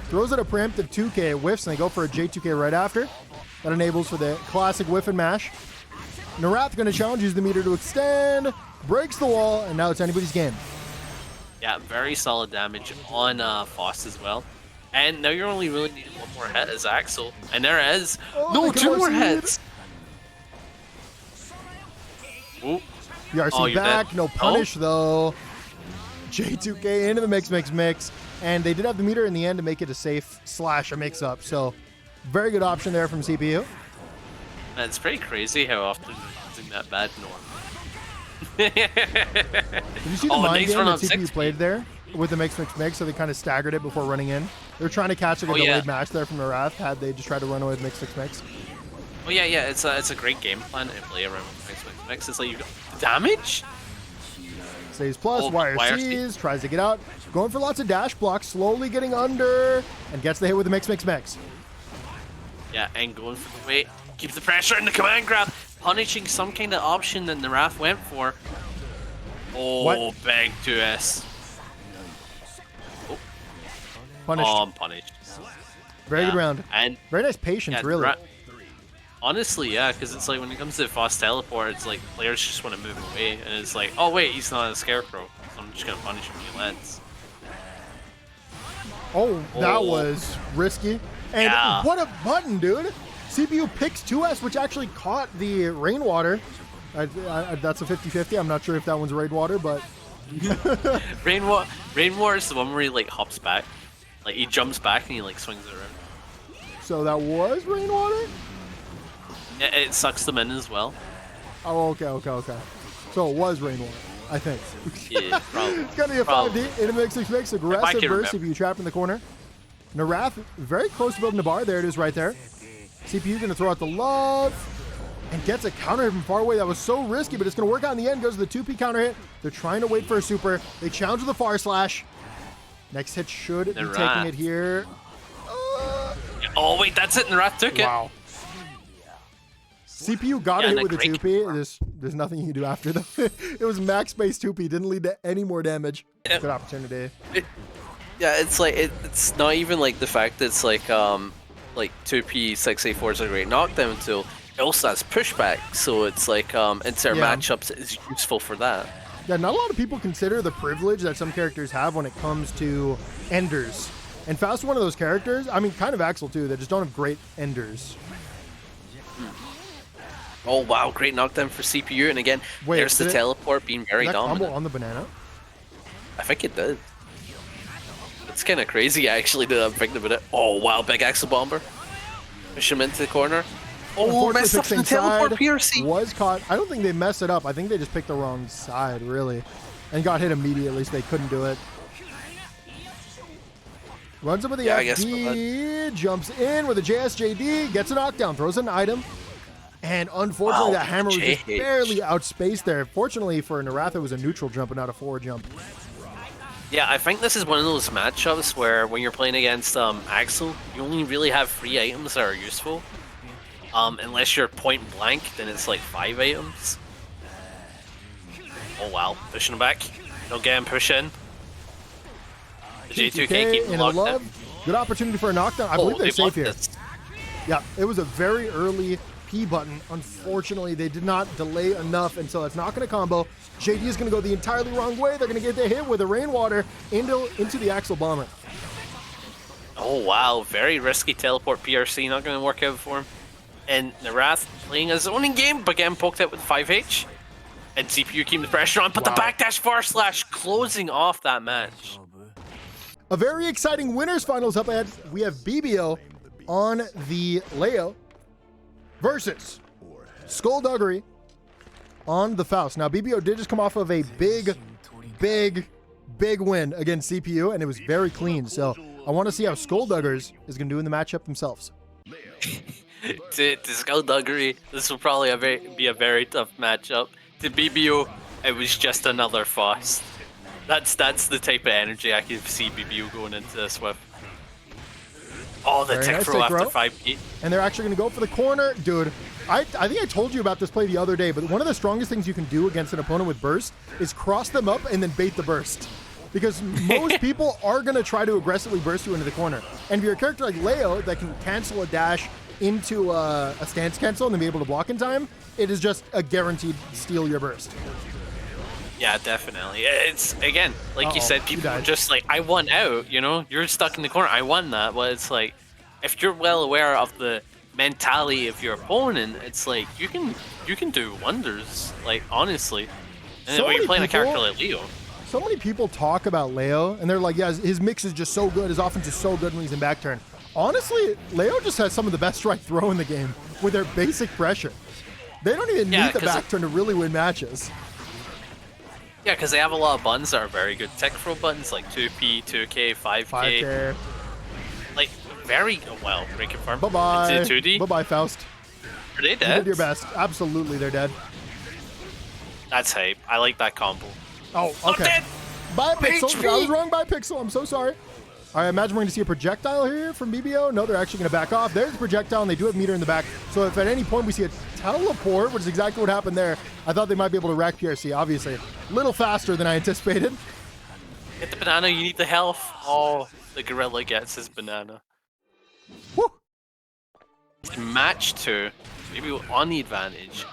throws it a preemptive 2K, whiffs, and they go for a J2K right after. That enables for the classic whiff and mash. Narath going to challenge, use the meter to extend, breaks the wall, and now it's anybody's game. Yeah, very solid damage on Faust as well. And now you're only really needing one more hit as Axel. And there it is. Oh, No, they 2 more RC'd. hits. Ooh. PRC Oh, you're back, dead. no punish though. J2K into the mix. And they did have the meter in the end to make it a safe slash a mix up. So very good option there from CPU. And it's pretty crazy how often they're using that bad norm. Did you see the mind nice game run that on CPU 60. played there with the mix, so they kind of staggered it before running in? They're trying to catch like a delayed match there from Narath had they just tried to run away with mix. Oh yeah, it's a great game plan to play around with mix. It's like you got damage. Stays plus, Oh, YRCs, tries to get out, going for lots of dash blocks, slowly getting under, and gets the hit with the mix. Yeah, and going for the weight. Keep the pressure in the command grab. Punishing some kind of option that Narath went for. Oh, What? big 2S. Oh, Punished. punished. Very good round. And Very nice patience, really. Honestly, yeah, because it's like when it comes to Faust teleport, it's like players just want to move away, and it's like, oh wait, he's not a scarecrow, so I'm just gonna punish him if he lands. Oh, that was risky. And Yeah. what a button, dude. CPU picks 2S, which actually caught the rainwater. That's a 50-50. I'm not sure if that one's rainwater, but... Rainwater is the one where he like hops back, like he jumps back and he like swings it around. So that was rainwater? It sucks them in as well. Oh, okay. So it was rainwater, I think. Yeah, probably. It's going to be a 5D in a mix. Aggressive burst if you trap in the corner. Narath very close to building the bar. There it is right there. CPU going to throw out the love and gets a counter hit from far away. That was so risky, but it's going to work out in the end. Goes to the 2P counter hit. They're trying to wait for a super. They challenge with the far slash. Next hit should be taking it here. Oh wait, that's it. Narath took it. Wow. CPU got a hit with the great 2P. There's nothing you can do after that. It was max base 2P. Didn't lead to any more damage. Yeah. Good opportunity. Yeah, it's like it's not even like the fact that it's like 2P 6A4 is a great knockdown tool. It also has pushback, so it's like in certain matchups is useful for that. Yeah, not a lot of people consider the privilege that some characters have when it comes to enders. And Faust is one of those characters. I mean, kind of Axel too. They just don't have great enders. Oh wow, great knockdown for CPU, and again, there's the teleport being very dominant. Combo on the banana? I think it did. It's kind of crazy actually that I'm thinking about it. Oh wow, big Axel bomber. Push him into the corner. Oh, messed up the teleport PRC. Was caught. I don't think they messed it up. I think they just picked the wrong side, really. And got hit immediately, so they couldn't do it. Runs up with the FD, jumps in with a JSJD, gets a knockdown, throws an item. And unfortunately, that hammer was just barely outspaced there. Fortunately for Narath, it was a neutral jump and not a forward jump. Yeah, I think this is one of those matchups where when you're playing against Axel, you only really have 3 items that are useful. Unless you're point blank, then it's like 5 items. Oh wow, pushing him back. Don't get him pushing. The J2K keep him locked in. Good opportunity for a knockdown. I believe they're safe here. Yeah, it was a very early P button. Unfortunately, they did not delay enough, and so it's not going to combo. JD is going to go the entirely wrong way. They're going to get the hit with the rainwater into the Axel bomber. Oh wow, very risky teleport PRC, not going to work out for him. And Narath playing his own in game, but getting poked out with 5H. And CPU keeping the pressure on, but the backdash far slash closing off that match. A very exciting winners finals up ahead. We have Bebeo on the Leo versus Skullduggery on the Faust. Now, Bebeo did just come off of a big win against CPU, and it was very clean. So I want to see how Skullduggers is going to do in the matchup themselves. To Skullduggery, this will probably be a very tough matchup. To Bebeo, it was just another Faust. That's the type of energy I can see Bebeo going into this with. Oh, the tech throw after 5P. And they're actually going to go for the corner. Dude, I think I told you about this play the other day, but one of the strongest things you can do against an opponent with burst is cross them up and then bait the burst. Because most people are going to try to aggressively burst you into the corner. And if you're a character like Leo that can cancel a dash into a stance cancel and then be able to block in time, it is just a guaranteed steal your burst. Yeah, definitely. It's, again, like you said, people are just like, I won out, you know? You're stuck in the corner, I won that. But it's like, if you're well aware of the mentality of your opponent, it's like, you can do wonders, like, honestly. And when you're playing a character like Leo. So many people talk about Leo, and they're like, yeah, his mix is just so good, his offense is so good when he's in back turn. Honestly, Leo just has some of the best strike throw in the game with their basic pressure. They don't even need the back turn to really win matches. Yeah, because they have a lot of buttons that are very good. Tech throw buttons like 2P, 2K, 5K. 5K. Like, very well. Reconfirm. Bye-bye. It's 2D. Bye-bye, Faust. Are they You dead? did your best. Absolutely, they're dead. That's hype. I like that combo. Oh, I'm okay. dead. By Pixel. HP. I was wrong by Pixel. I'm so sorry. All right, I imagine we're going to see a projectile here from Bebeo. No, they're actually going to back off. There's the projectile, and they do have meter in the back. So if at any point we see a teleport, which is exactly what happened there, I thought they might be able to rack PRC, obviously. A little faster than I anticipated. Get the banana, you need the health. Oh, the gorilla gets his banana. Woo! In match 2, Bebeo on the advantage.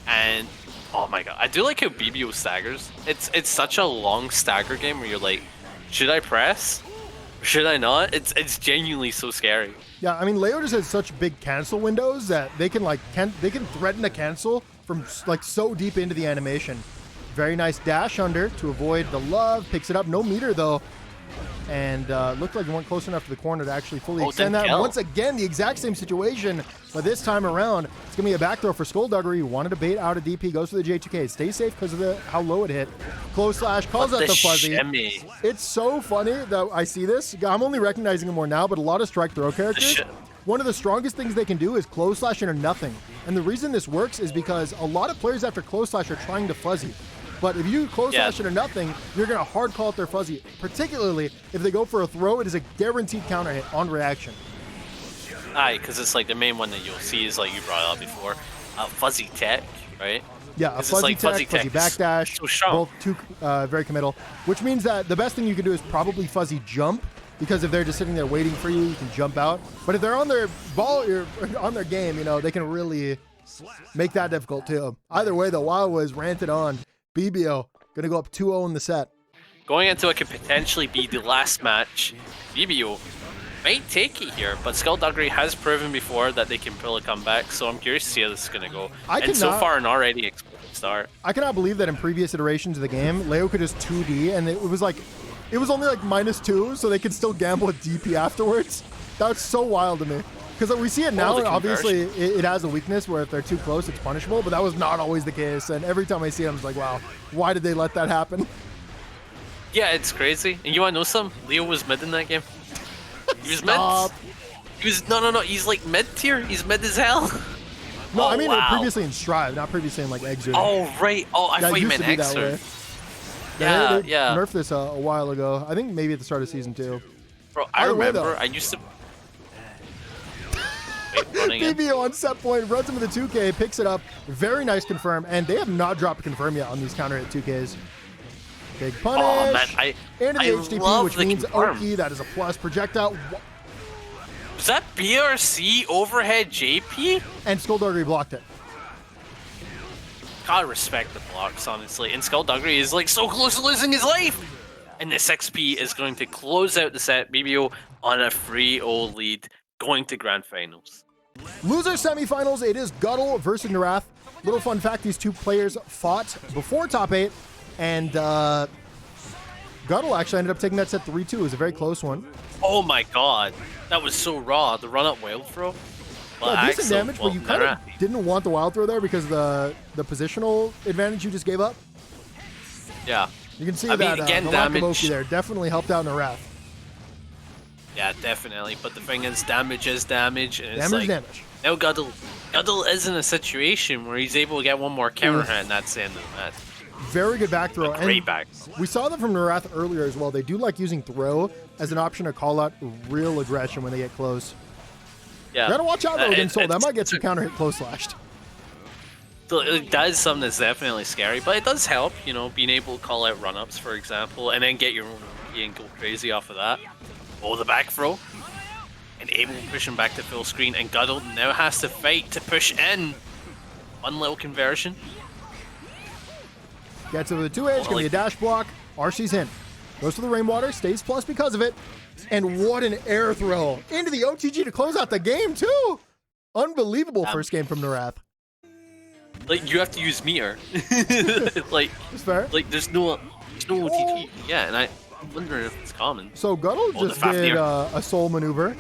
And, oh my god, I do like how Bebeo staggers. It's such a long stagger game where you're like, should I press? Should I not? It's genuinely so scary. Yeah, I mean, Leo just has such big cancel windows that they can they can threaten a cancel from like so deep into the animation. Very nice dash under to avoid the love. Picks it up. No meter though. And looked like he weren't close enough to the corner to actually fully extend that. Kill. Once again, the exact same situation, but this time around, it's going to be a back throw for Skullduggery. Wanted to bait out a DP, goes for the J2K. Stays safe because of how low it hit. Close slash, calls out the fuzzy. Shimmy. It's so funny that I see this. I'm only recognizing him more now, but a lot of strike throw characters, one of the strongest things they can do is close slash into nothing. And the reason this works is because a lot of players after close slash are trying to fuzzy. But if you close slash into nothing, you're going to hard call out their fuzzy. Particularly if they go for a throw, it is a guaranteed counter hit on reaction. Aye, because it's like the main one that you'll see is like you brought up before, fuzzy tech, right? Yeah, a fuzzy tech, fuzzy backdash, so strong. both two very committal. Which means that the best thing you can do is probably fuzzy jump, because if they're just sitting there waiting for you, you can jump out. But if they're on their ball, or on their game, you know, they can really make that difficult too. Either way, the Wild was ranted on. Bebeo gonna go up 2-0 in the set. Going into what could potentially be the last match, Bebeo might take it here, but Skullduggery has proven before that they can pull a comeback, so I'm curious to see how this is gonna go. So far, an already explosive start. I cannot believe that in previous iterations of the game, Leo could just 2D, and it was only like -2, so they could still gamble a DP afterwards. That's so wild to me. Because we see it now, obviously it has a weakness where if they're too close, it's punishable, but that was not always the case. And every time I see it, I'm just like, wow, why did they let that happen? Yeah, it's crazy. And you want to know something? Leo was mid in that game. He was mid. He was, no, he's like mid tier. He's mid as hell. No, I mean previously in Strive, not previously in like Exer. Oh, right. Oh, I thought you meant Exer. Yeah, they nerfed this a while ago. I think maybe at the start of season 2. Bro, I remember I used to... Bebeo on set point, runs him with a 2K, picks it up. Very nice confirm, and they have not dropped a confirm yet on these counter hit 2Ks. Big punish. Oh, man, into the HDP, which means Oki. That is a plus. Projectile. Was that BRC overhead JP? And Skullduggery blocked it. Gotta respect the blocks, honestly. And Skullduggery is like so close to losing his life. And this XP is going to close out the set. Bebeo on a 3-0 lead, going to grand finals. Loser semifinals, it is Guddle versus Narath. Little fun fact, these two players fought before top 8, and Guddle actually ended up taking that set 3-2. It was a very close one. Oh my god, that was so raw. The run-up wild throw. Yeah, decent damage, but you kind of didn't want the wild throw there because of the positional advantage you just gave up. Yeah. You can see that again, the lack of Oki there definitely helped out Narath. Yeah, definitely. But the thing is, damage is damage. And it's damage. Now Guddle is in a situation where he's able to get one more counter hit, and that's the end of the match. Very good back throw. Great back throw. We saw that from Narath earlier as well. They do like using throw as an option to call out real aggression when they get close. Yeah. You gotta watch out though against Soul. That might get you counter hit close slashed. So that is something that's definitely scary, but it does help, you know, being able to call out run-ups, for example, and then get your own and go crazy off of that. Oh, the back throw. And able to push him back to full screen, and Guddle now has to fight to push in. One little conversion. Gets over the 2H, gonna be a dash block. RC's in. Goes for the Rainwater, stays plus because of it. And what an air throw. Into the OTG to close out the game, too. Unbelievable first game from Narath. Like, you have to use meter. Like, that's fair. Like, there's no OTG. Yeah, and I wonder if it's common. So Guddle just did a soul maneuver.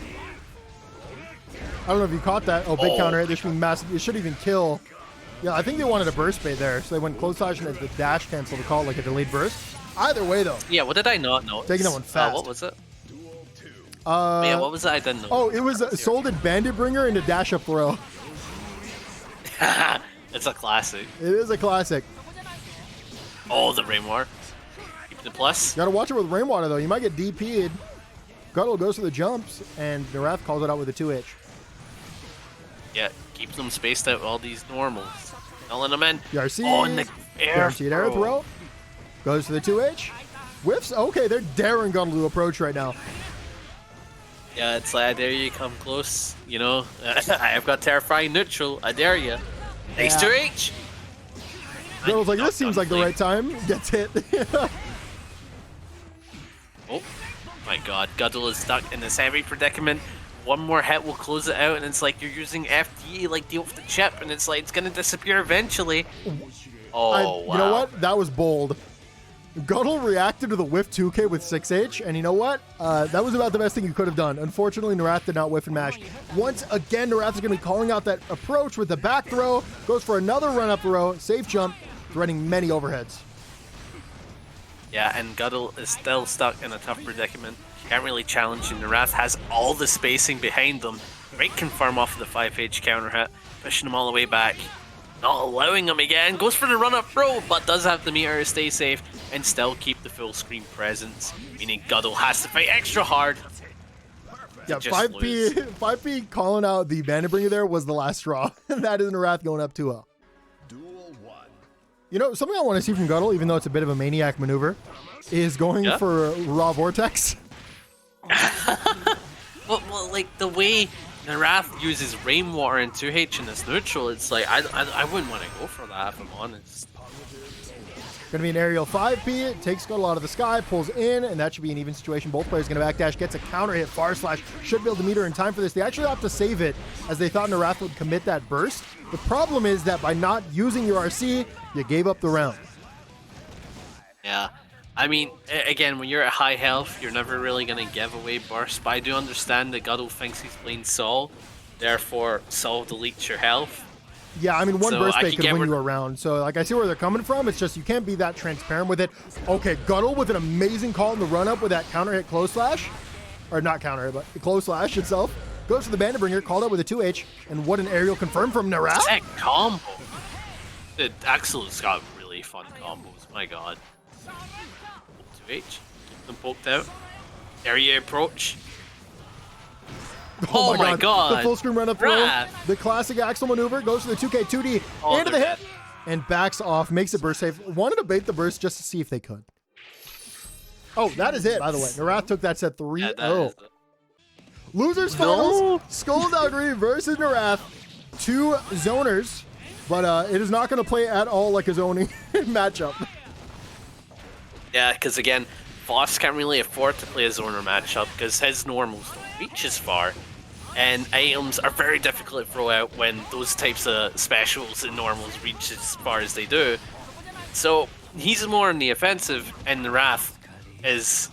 I don't know if you caught that. Oh, big counter hit. This should be massive. It should even kill Yeah, I think they wanted a burst bait there, so they went close slash and the dash cancel to call it like a delayed burst. Either way, though. Yeah, what did I not know? Taking that one fast. What was it? Yeah, what was it? I didn't know. Oh, it was Solded Bandit Bringer into dash up throw. It's a classic. It is a classic. Oh, the Rainwater. Keep the plus. You gotta watch it with Rainwater, though. You might get DP'd. Guddle goes for the jumps, and Narath calls it out with a 2H. Yeah, keep them spaced out, all these normals. Not letting them in. YRC. Oh, and the air Guaranteed air throw. Goes for the 2H. Whiffs. Okay, they're daring Guddle to approach right now. Yeah, it's like, I dare you come close, you know. I've got terrifying neutral. I dare you. Thanks to H. Guddle's like, this seems like the right time. Gets hit. Oh my god, Guddle is stuck in this heavy predicament. One more hit will close it out, and it's like you're using FD, like deal with the chip, and it's like it's gonna disappear eventually. Oh, wow. You know what? That was bold. Guddle reacted to the whiff 2K with 6H, and you know what? That was about the best thing you could have done. Unfortunately, Narath did not whiff and mash. Once again, Narath is going to be calling out that approach with the back throw, goes for another run up throw, safe jump, threading many overheads. Yeah, and Guddle is still stuck in a tough predicament. Can't really challenge, and Narath has all the spacing behind them. Great confirm off of the 5H counter hit, pushing him all the way back. Not allowing him again, goes for the run up throw, but does have the meter to stay safe and still keep the full screen presence, meaning Guddle has to fight extra hard. Yeah, 5P calling out the Bandit Bringer there was the last straw. That is Narath going up 2-0. You know, something I want to see from Guddle, even though it's a bit of a maniac maneuver, is going for Raw Vortex. well, like the way Narath uses Rainwater and 2H in this neutral, it's like, I wouldn't want to go for that if I'm honest. Going to be an aerial 5P, takes Guddle out of the sky, pulls in, and that should be an even situation. Both players going to backdash, gets a counter hit, far slash, should be able to meter in time for this. They actually have to save it, as they thought Narath would commit that burst. The problem is that by not using your RC, you gave up the round. Yeah. I mean, again, when you're at high health, you're never really going to give away burst, but I do understand that Guddle thinks he's playing Sol, therefore Sol deletes your health. Yeah, I mean, one burst bait could win you a round, so like I see where they're coming from, it's just you can't be that transparent with it. Okay, Guddle with an amazing call in the run-up with that counter hit close slash, or not counter hit, but close slash itself. Goes for the Bandit Bringer, called out with a 2H, and what an aerial confirm from Narath. That combo. Axel's got really fun combos, my god. 2H, keep them poked out. Area approach. Oh my god. The full screen run up throw. The classic Axel maneuver goes for the 2K 2D into the hit and backs off, makes it burst safe. Wanted to bait the burst just to see if they could. Oh, that is it, by the way. Narath took that set 3-0. Losers finals. Skullduggery versus Narath. 2 zoners, but it is not going to play at all like a zoning matchup. Yeah, because again, Faust can't really afford to play a zoner matchup because his normals don't reach as far. And items are very difficult to throw out when those types of specials and normals reach as far as they do. So he's more in the offensive, and Narath is,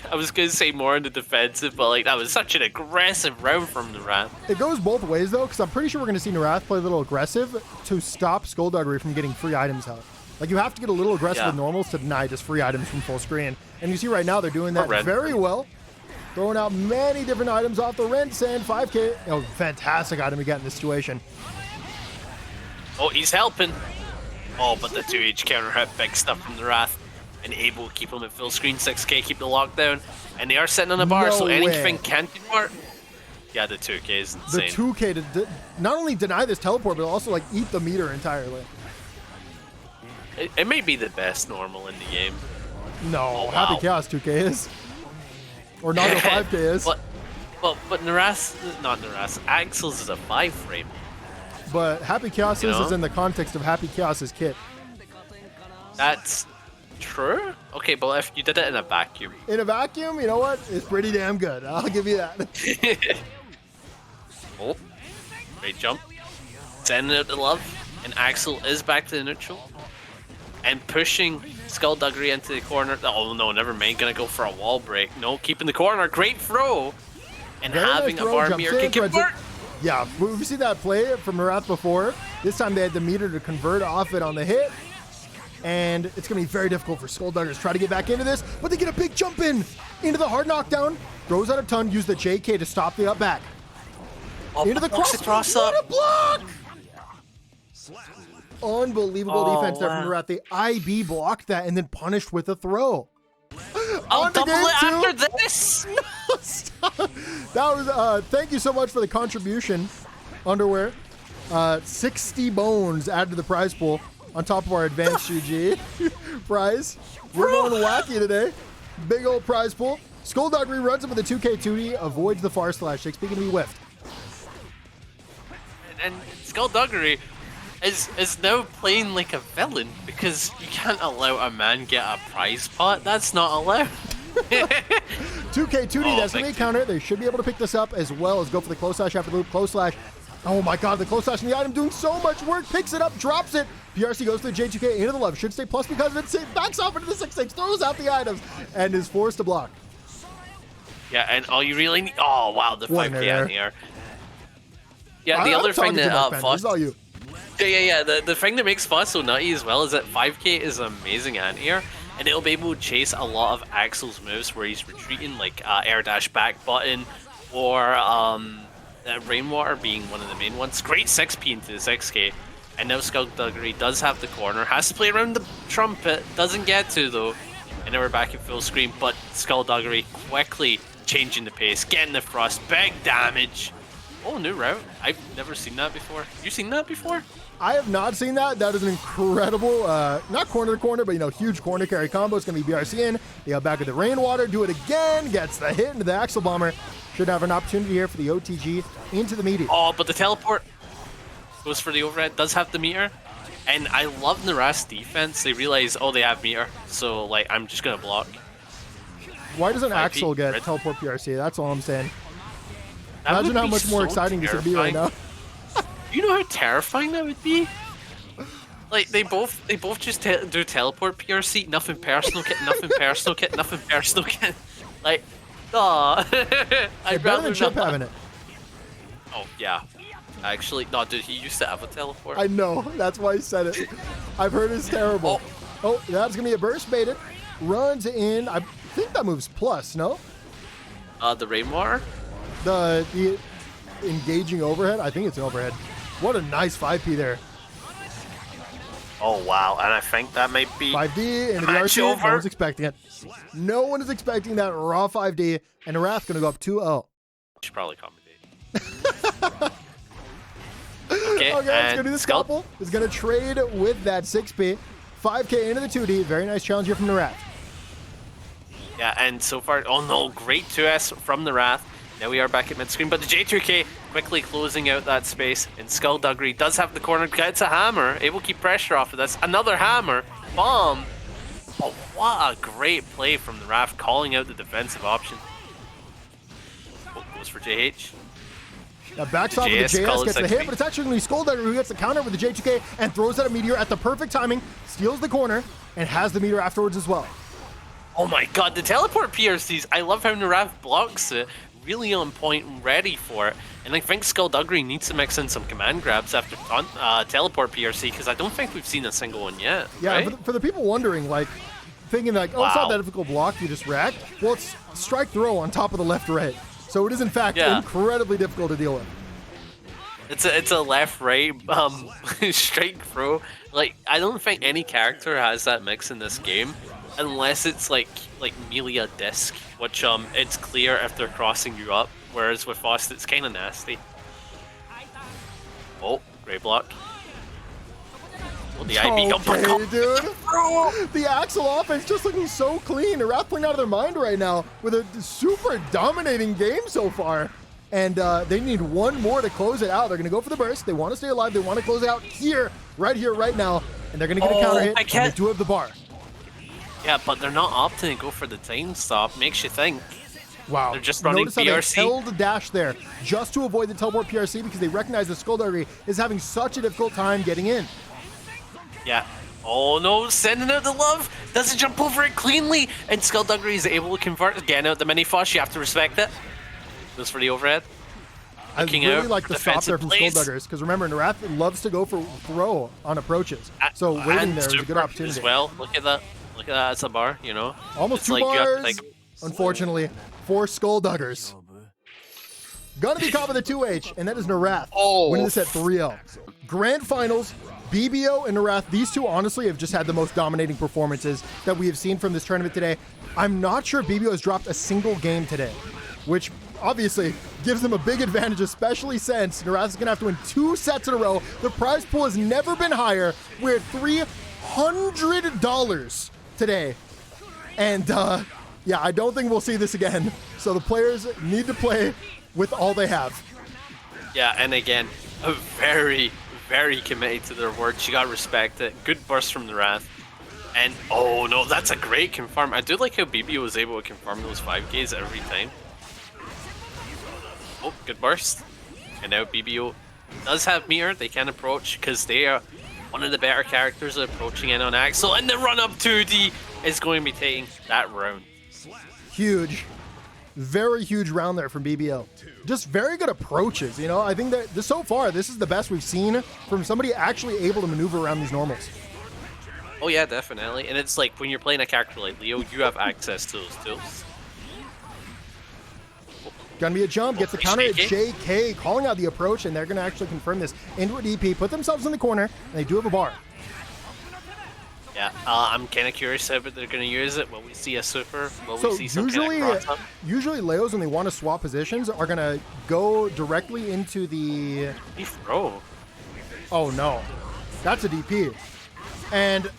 I was going to say more in the defensive, but like that was such an aggressive round from Narath. It goes both ways though, because I'm pretty sure we're going to see Narath play a little aggressive to stop Skullduggery from getting free items out. Like you have to get a little aggressive with normals to deny just free items from full screen. And you see right now they're doing that very well. Throwing out many different items off the rinse and 5K. Oh, fantastic item to get in this situation. Oh, he's helping. Oh, but the 2H counter hit, big stuff from Narath. And able to keep him at full screen, 6K, keep the lockdown. And they are sitting on a bar, so anything can convert. Yeah, the 2K is insane. The 2K to not only deny this teleport, but also like eat the meter entirely. It may be the best normal in the game. No, Happy Chaos 2K is. Or not the 5K is. But Narath, not Narath, Axel's is a 5 frame. But Happy Chaos is in the context of Happy Chaos's kit. That's true? Okay, but if you did it in a vacuum. In a vacuum, you know what? It's pretty damn good. I'll give you that. Oh, great jump. Sending out the love. And Axel is back to the neutral. And pushing Skullduggery into the corner. Oh no, never mind. Gonna go for a wall break. No, keeping the corner. Great throw. And having a bar mirror can convert. Yeah, we've seen that play from Narath before. This time they had the meter to convert off it on the hit. And it's going to be very difficult for Skulldugger to try to get back into this, but they get a big jump into the hard knockdown. Throws out a ton, use the JK to stop the up back. Into the cross up. What a block! Unbelievable defense there from Narath. The IB blocked that and then punished with a throw. I'll double it after this. No, stop. That was thank you so much for the contribution, Underwear. 60 bones added to the prize pool on top of our advanced GG prize. We're going wacky today. Big old prize pool. Skulldugger runs it with a 2K 2D, avoids the far slash 6. Speaking to be whiffed. And Skullduggery is now playing like a villain because you can't allow a man get a prize pot. That's not allowed. 2K 2D, that's the counter. They should be able to pick this up as well as go for the close slash after the loop. Close slash. Oh my god, the close slash in the item doing so much work. Picks it up, drops it. PRC goes to the J2K into the love. Should stay plus because of it. Backs off into the 6-6, throws out the items, and is forced to block. Yeah, and all you really need. Oh wow, the 5K on here. Yeah, the other thing that Faust. Yeah. The thing that makes Faust so nutty as well is that 5K is amazing anti-air, and it'll be able to chase a lot of Axel's moves where he's retreating, like air dash back button, or Rainwater being one of the main ones. Great 6P into the 6K, and now Skullduggery does have the corner, has to play around the trumpet, doesn't get to though, and now we're back in full screen, but Skullduggery quickly changing the pace, getting the thrust, big damage. Oh, new route. I've never seen that before. You seen that before? I have not seen that. That is an incredible, not corner to corner, but huge corner carry combo. It's going to be BRC in. They go back with the Rainwater, do it again, gets the hit into the Axel Bomber. Should have an opportunity here for the OTG into the meteor. Oh, but the teleport goes for the overhead, does have the meter. And I love Narath's defense. They realize, oh, they have meter, so like I'm just going to block. Why doesn't Axel get teleport PRC? That's all I'm saying. Imagine how much more exciting this would be right now. You know how terrifying that would be? Like they both just do teleport PRC, nothing personal kit, nothing personal kit, nothing personal kit. Like, aw. I'd better than Chip having it. Oh yeah. Actually, no, dude, he used to have a teleport. I know, that's why he said it. I've heard it's terrible. Oh, that's gonna be a burst baited. Runs in. I think that moves plus, no? The Rainwater? The engaging overhead? I think it's an overhead. What a nice 5P there. Oh, wow. And I think that might be 5D into the RC. No one's expecting it. No one is expecting that raw 5D. And Narath going to go up 2-0. Should probably commentate. Okay, it's going to do the scalpel. It's going to trade with that 6P. 5K into the 2D. Very nice challenge here from Narath. Yeah, and so far, oh no, great 2S from Narath. Now we are back at mid-screen, but the J2K quickly closing out that space, and Skullduggery does have the corner, gets a hammer, able to keep pressure off of this. Another hammer, bomb. Oh, what a great play from Narath, calling out the defensive option. Oh, goes for JH. Now backs off with the JS, gets the hit, but it's actually going to be Skullduggery who gets the counter with the J2K and throws out a meteor at the perfect timing, steals the corner, and has the meteor afterwards as well. Oh my god, the teleport PRCs, I love how Narath blocks it. Really on point and ready for it, and I think Skullduggery needs to mix in some command grabs after teleport PRC because I don't think we've seen a single one yet. Yeah, right? for the people wondering, like thinking like, oh, it's not that difficult block, you just rack. Well, it's strike throw on top of the left right, so it is in fact incredibly difficult to deal with. It's a left right strike throw. Like I don't think any character has that mix in this game. Unless it's like Melia disc, which it's clear if they're crossing you up, whereas with Faust it's kind of nasty. Oh, great block. Oh, the IB got back up. Dude. The Axel offense just looking so clean. Narath playing out of their mind right now with a super dominating game so far. And they need one more to close it out. They're going to go for the burst. They want to stay alive. They want to close it out here, right now. And they're going to get a counter hit. And they do have the bar. Yeah, but they're not opting to go for the time stop. Makes you think. Wow. They're just running PRC. Notice how they held the dash there just to avoid the teleport PRC because they recognize that Skullduggery is having such a difficult time getting in. Yeah. Oh no, sending out the love. Doesn't jump over it cleanly. And Skullduggery is able to convert. Getting out the mini Faust. You have to respect it. Goes for the overhead. I really like the stop there from Skullduggers, because remember, Narath loves to go for throw on approaches. So waiting there is a good opportunity. As well, look at that. Look at that as a bar, you know? Almost it's 2 like bars, unfortunately, for Skullduggers. Gonna be caught with a 2H, and that is Narath winning this at 3-0. Grand Finals, Bebeo and Narath, these two honestly have just had the most dominating performances that we have seen from this tournament today. I'm not sure Bebeo has dropped a single game today, which obviously gives them a big advantage, especially since Narath is gonna have to win 2 sets in a row. The prize pool has never been higher. We're at $300 today. And yeah, I don't think we'll see this again. So the players need to play with all they have. Yeah, and again, a very, very committed to their words. You gotta respect it. Good burst from Narath. And oh no, that's a great confirm. I do like how Bebeo was able to confirm those 5Ks every time. Oh, good burst. And now Bebeo does have meter. They can approach because they are one of the better characters approaching in on Axel. And the run up 2D is going to be taking that round. Huge. Very huge round there from Bebeo. Just very good approaches, you know? I think that so far, this is the best we've seen from somebody actually able to maneuver around these normals. Oh yeah, definitely. And it's like when you're playing a character like Leo, you have access to those tools. Gonna be a jump, gets the counter at JK, calling out the approach, and they're gonna actually confirm this into a DP, put themselves in the corner, and they do have a bar. Yeah, I'm kind of curious how they're going to use it. Will we see a super? Will we see some kind of cross-up? Usually Leos, when they want to swap positions, are going to go directly into the... Throw. Oh, no. That's a DP. And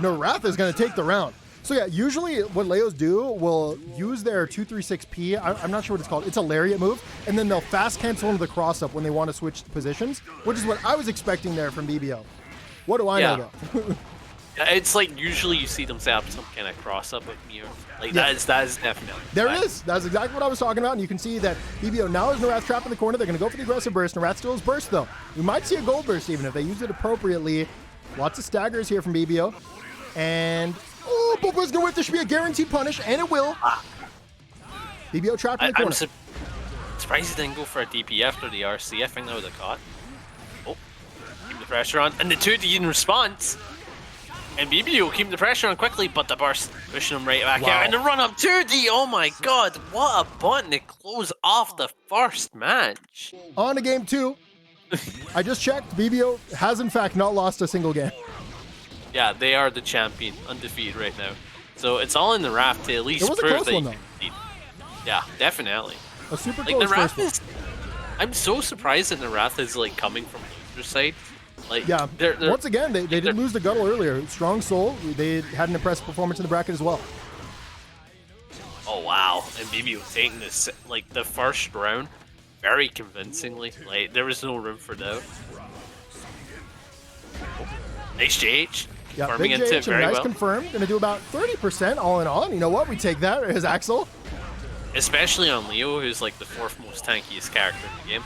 Narath is going to take the round. So yeah, usually what Leos do will use their 236P. I'm not sure what it's called. It's a lariat move. And then they'll fast cancel into the cross-up when they want to switch positions, which is what I was expecting there from Bebeo. What do I know, though? It's like usually you see them set up some kind of cross up with Mew. Like that is definitely. There it is. That's exactly what I was talking about. And you can see that Bebeo now has Narath trapped in the corner. They're going to go for the aggressive burst. Narath still has burst though. We might see a gold burst even if they use it appropriately. Lots of staggers here from Bebeo. And oh, Bobo's going to whip. There should be a guaranteed punish, and it will. Bebeo trapped in the corner. I'm surprised he didn't go for a DP after the RC. I think that would have caught. Oh, keep the pressure on, and the 2D in response. And Bebeo keep the pressure on quickly, but the burst pushing him right back out. And the run up 2D, oh my god, what a button to close off the first match. On to game 2. I just checked, Bebeo has in fact not lost a single game. Yeah, they are the champion, undefeated right now. So it's all in the Narath to at least prove that you can compete. Yeah, definitely. A super like close Narath first is, I'm so surprised that Narath is like coming from loser side. Like, yeah, once again, they did lose to Guddle earlier. Strong soul. They had an impressive performance in the bracket as well. Oh, wow. And Bebeo taking this, like, the first round very convincingly. Like, there was no room for doubt. Nice JH. Yeah, big JH and nice confirmed. Going to do about 30% all in all. And you know what? We take that as Axel. Especially on Leo, who's, like, the 4th most tankiest character in the game.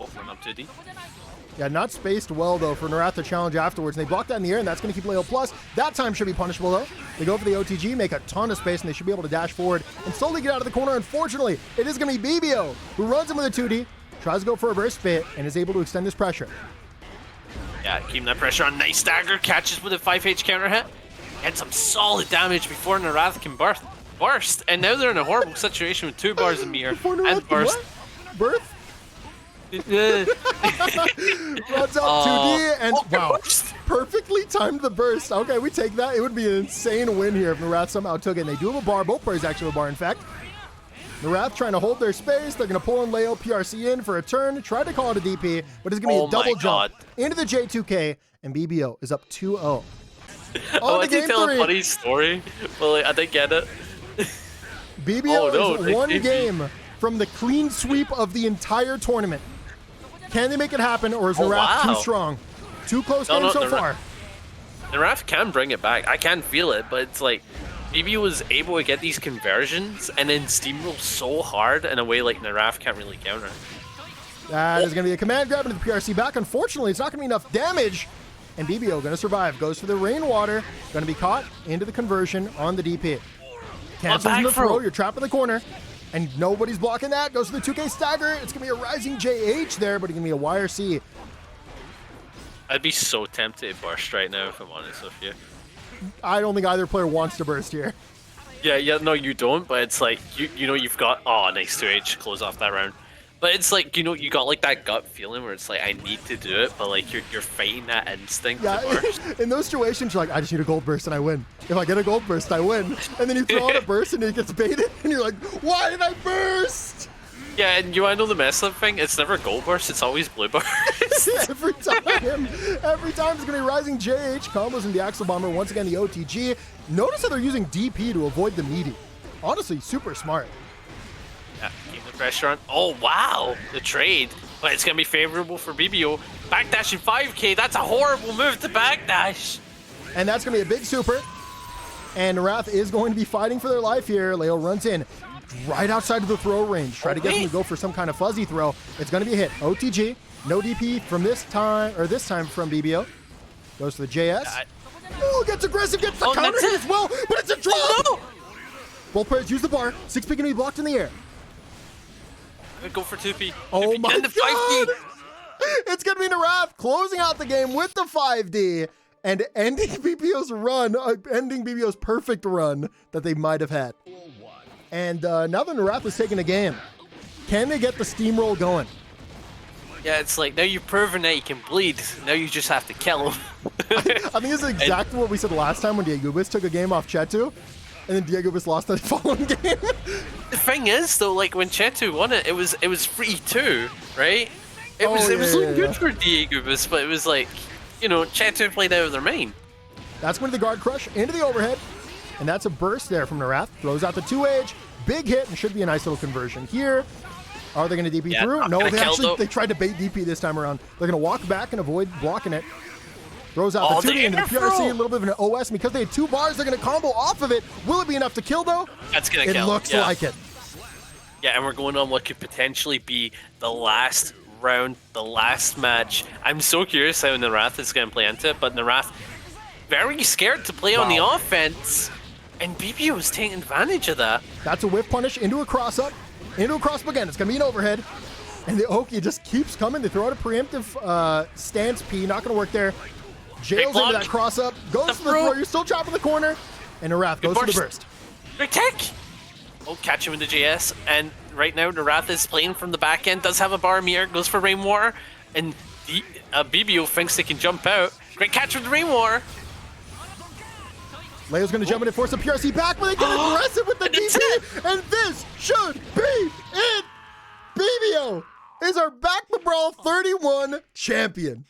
Oh, run up 2D. Yeah, not spaced well, though, for Narath to challenge afterwards. And they block that in the air, and that's going to keep Leo plus. That time should be punishable, though. They go for the OTG, make a ton of space, and they should be able to dash forward and slowly get out of the corner. Unfortunately, it is going to be Bebeo, who runs him with a 2D, tries to go for a burst spit, and is able to extend this pressure. Yeah, keeping that pressure on. Nice stagger, catches with a 5H counter hit. Had some solid damage before Narath can burst. And now they're in a horrible situation with 2 bars in meter and burst. What? Birth? Runs up 2D and wow, perfectly timed the burst. Okay, we take that. It would be an insane win here if Narath somehow took it. And they do have a bar. Both players actually have a bar, in fact. Narath trying to hold their space. They're going to pull in Leo PRC in for a turn. Tried to call it a DP, but it's going to be a double jump into the J2K, and Bebeo is up 2-0. Oh, did you tell a funny story? Well, I didn't get it. Bebeo is one game from the clean sweep of the entire tournament. Can they make it happen, or is Narath too strong? Too close games so far. Narath can bring it back. I can feel it, but it's like Bebeo was able to get these conversions and then steamroll so hard in a way like Narath can't really counter. That is going to be a command grab into the PRC back. Unfortunately, it's not going to be enough damage. And Bebeo going to survive. Goes for the rainwater. Going to be caught into the conversion on the DP. Cancels the throw. You're trapped in the corner. And nobody's blocking that. Goes for the 2K stagger. It's going to be a rising JH there, but it's going to be a YRC. I'd be so tempted to burst right now, if I'm honest with you. I don't think either player wants to burst here. Yeah, no, you don't, but it's like, you know, you've got, oh, nice 2H, close off that round. But it's like, you know, you got like that gut feeling where it's like, I need to do it, but like, you're fighting that instinct to burst. In those situations, you're like, I just need a gold burst and I win. If I get a gold burst, I win. And then you throw out a burst and it gets baited, and you're like, why did I burst? Yeah, and you want to know the mess up thing? It's never gold burst, it's always blue burst. Every time it's going to be rising JH, combos in the Axle Bomber, once again the OTG. Notice how they're using DP to avoid the meaty. Honestly, super smart. Yeah, keep the pressure on. Oh, wow, the trade. But it's going to be favorable for Bebeo. Backdashing 5k, that's a horrible move to backdash. And that's going to be a big super. And Narath is going to be fighting for their life here. Leo runs in right outside of the throw range. Try to get them to go for some kind of fuzzy throw. It's going to be a hit. OTG. No DP from this time from Bebeo. Goes to the JS. Oh, gets aggressive, gets the counter hit as well, but it's a drop! No. Both players use the bar. 6P going to be blocked in the air. Go for 2P. Oh 2P my and the 5D. god! It's going to be Narath closing out the game with the 5D and ending Bebeo's run, ending Bebeo's perfect run that they might have had. And now that Narath is taking the game, can they get the steamroll going? Yeah, it's like, now you've proven that you can bleed. Now you just have to kill him. I think this is exactly what we said last time when Diagubis took a game off Chetu, and then Diagubis lost the following game. The thing is, though, like when Chetu won it, it was 3-2, right? It was looking good for Diagubis, but it was like, you know, Chetu played out of their main. That's going to the guard crush into the overhead, and that's a burst there from Narath. Throws out the 2H, big hit, and should be a nice little conversion here. Are they going to DP through? No, they tried to bait DP this time around. They're going to walk back and avoid blocking it. Throws out the 2D into the PRC, a little bit of an OS. Because they had 2 bars, they're going to combo off of it. Will it be enough to kill, though? That's going to kill. It looks like it. Yeah, and we're going on what could potentially be the last round, the last match. I'm so curious how Narath is going to play into it, but Narath very scared to play on the offense, and Bebeo is taking advantage of that. That's a whiff punish into a cross-up. Into a cross again. It's going to be an overhead. And the Oki just keeps coming. They throw out a preemptive stance P. Not going to work there. Jails into that cross-up. Goes for the throw. You're still chopping the corner. And Narath goes for the burst. Great tech! Oh, catch him in the JS. And right now, Narath is playing from the back end. Does have a bar mirror. Goes for Rainwater. And Bebeo thinks they can jump out. Great catch with the Rainwater. Leo's going to jump in and force the PRC back, but they get aggressive with the DP, and this should be it! Bebeo is our baccpaBrawl 31 champion.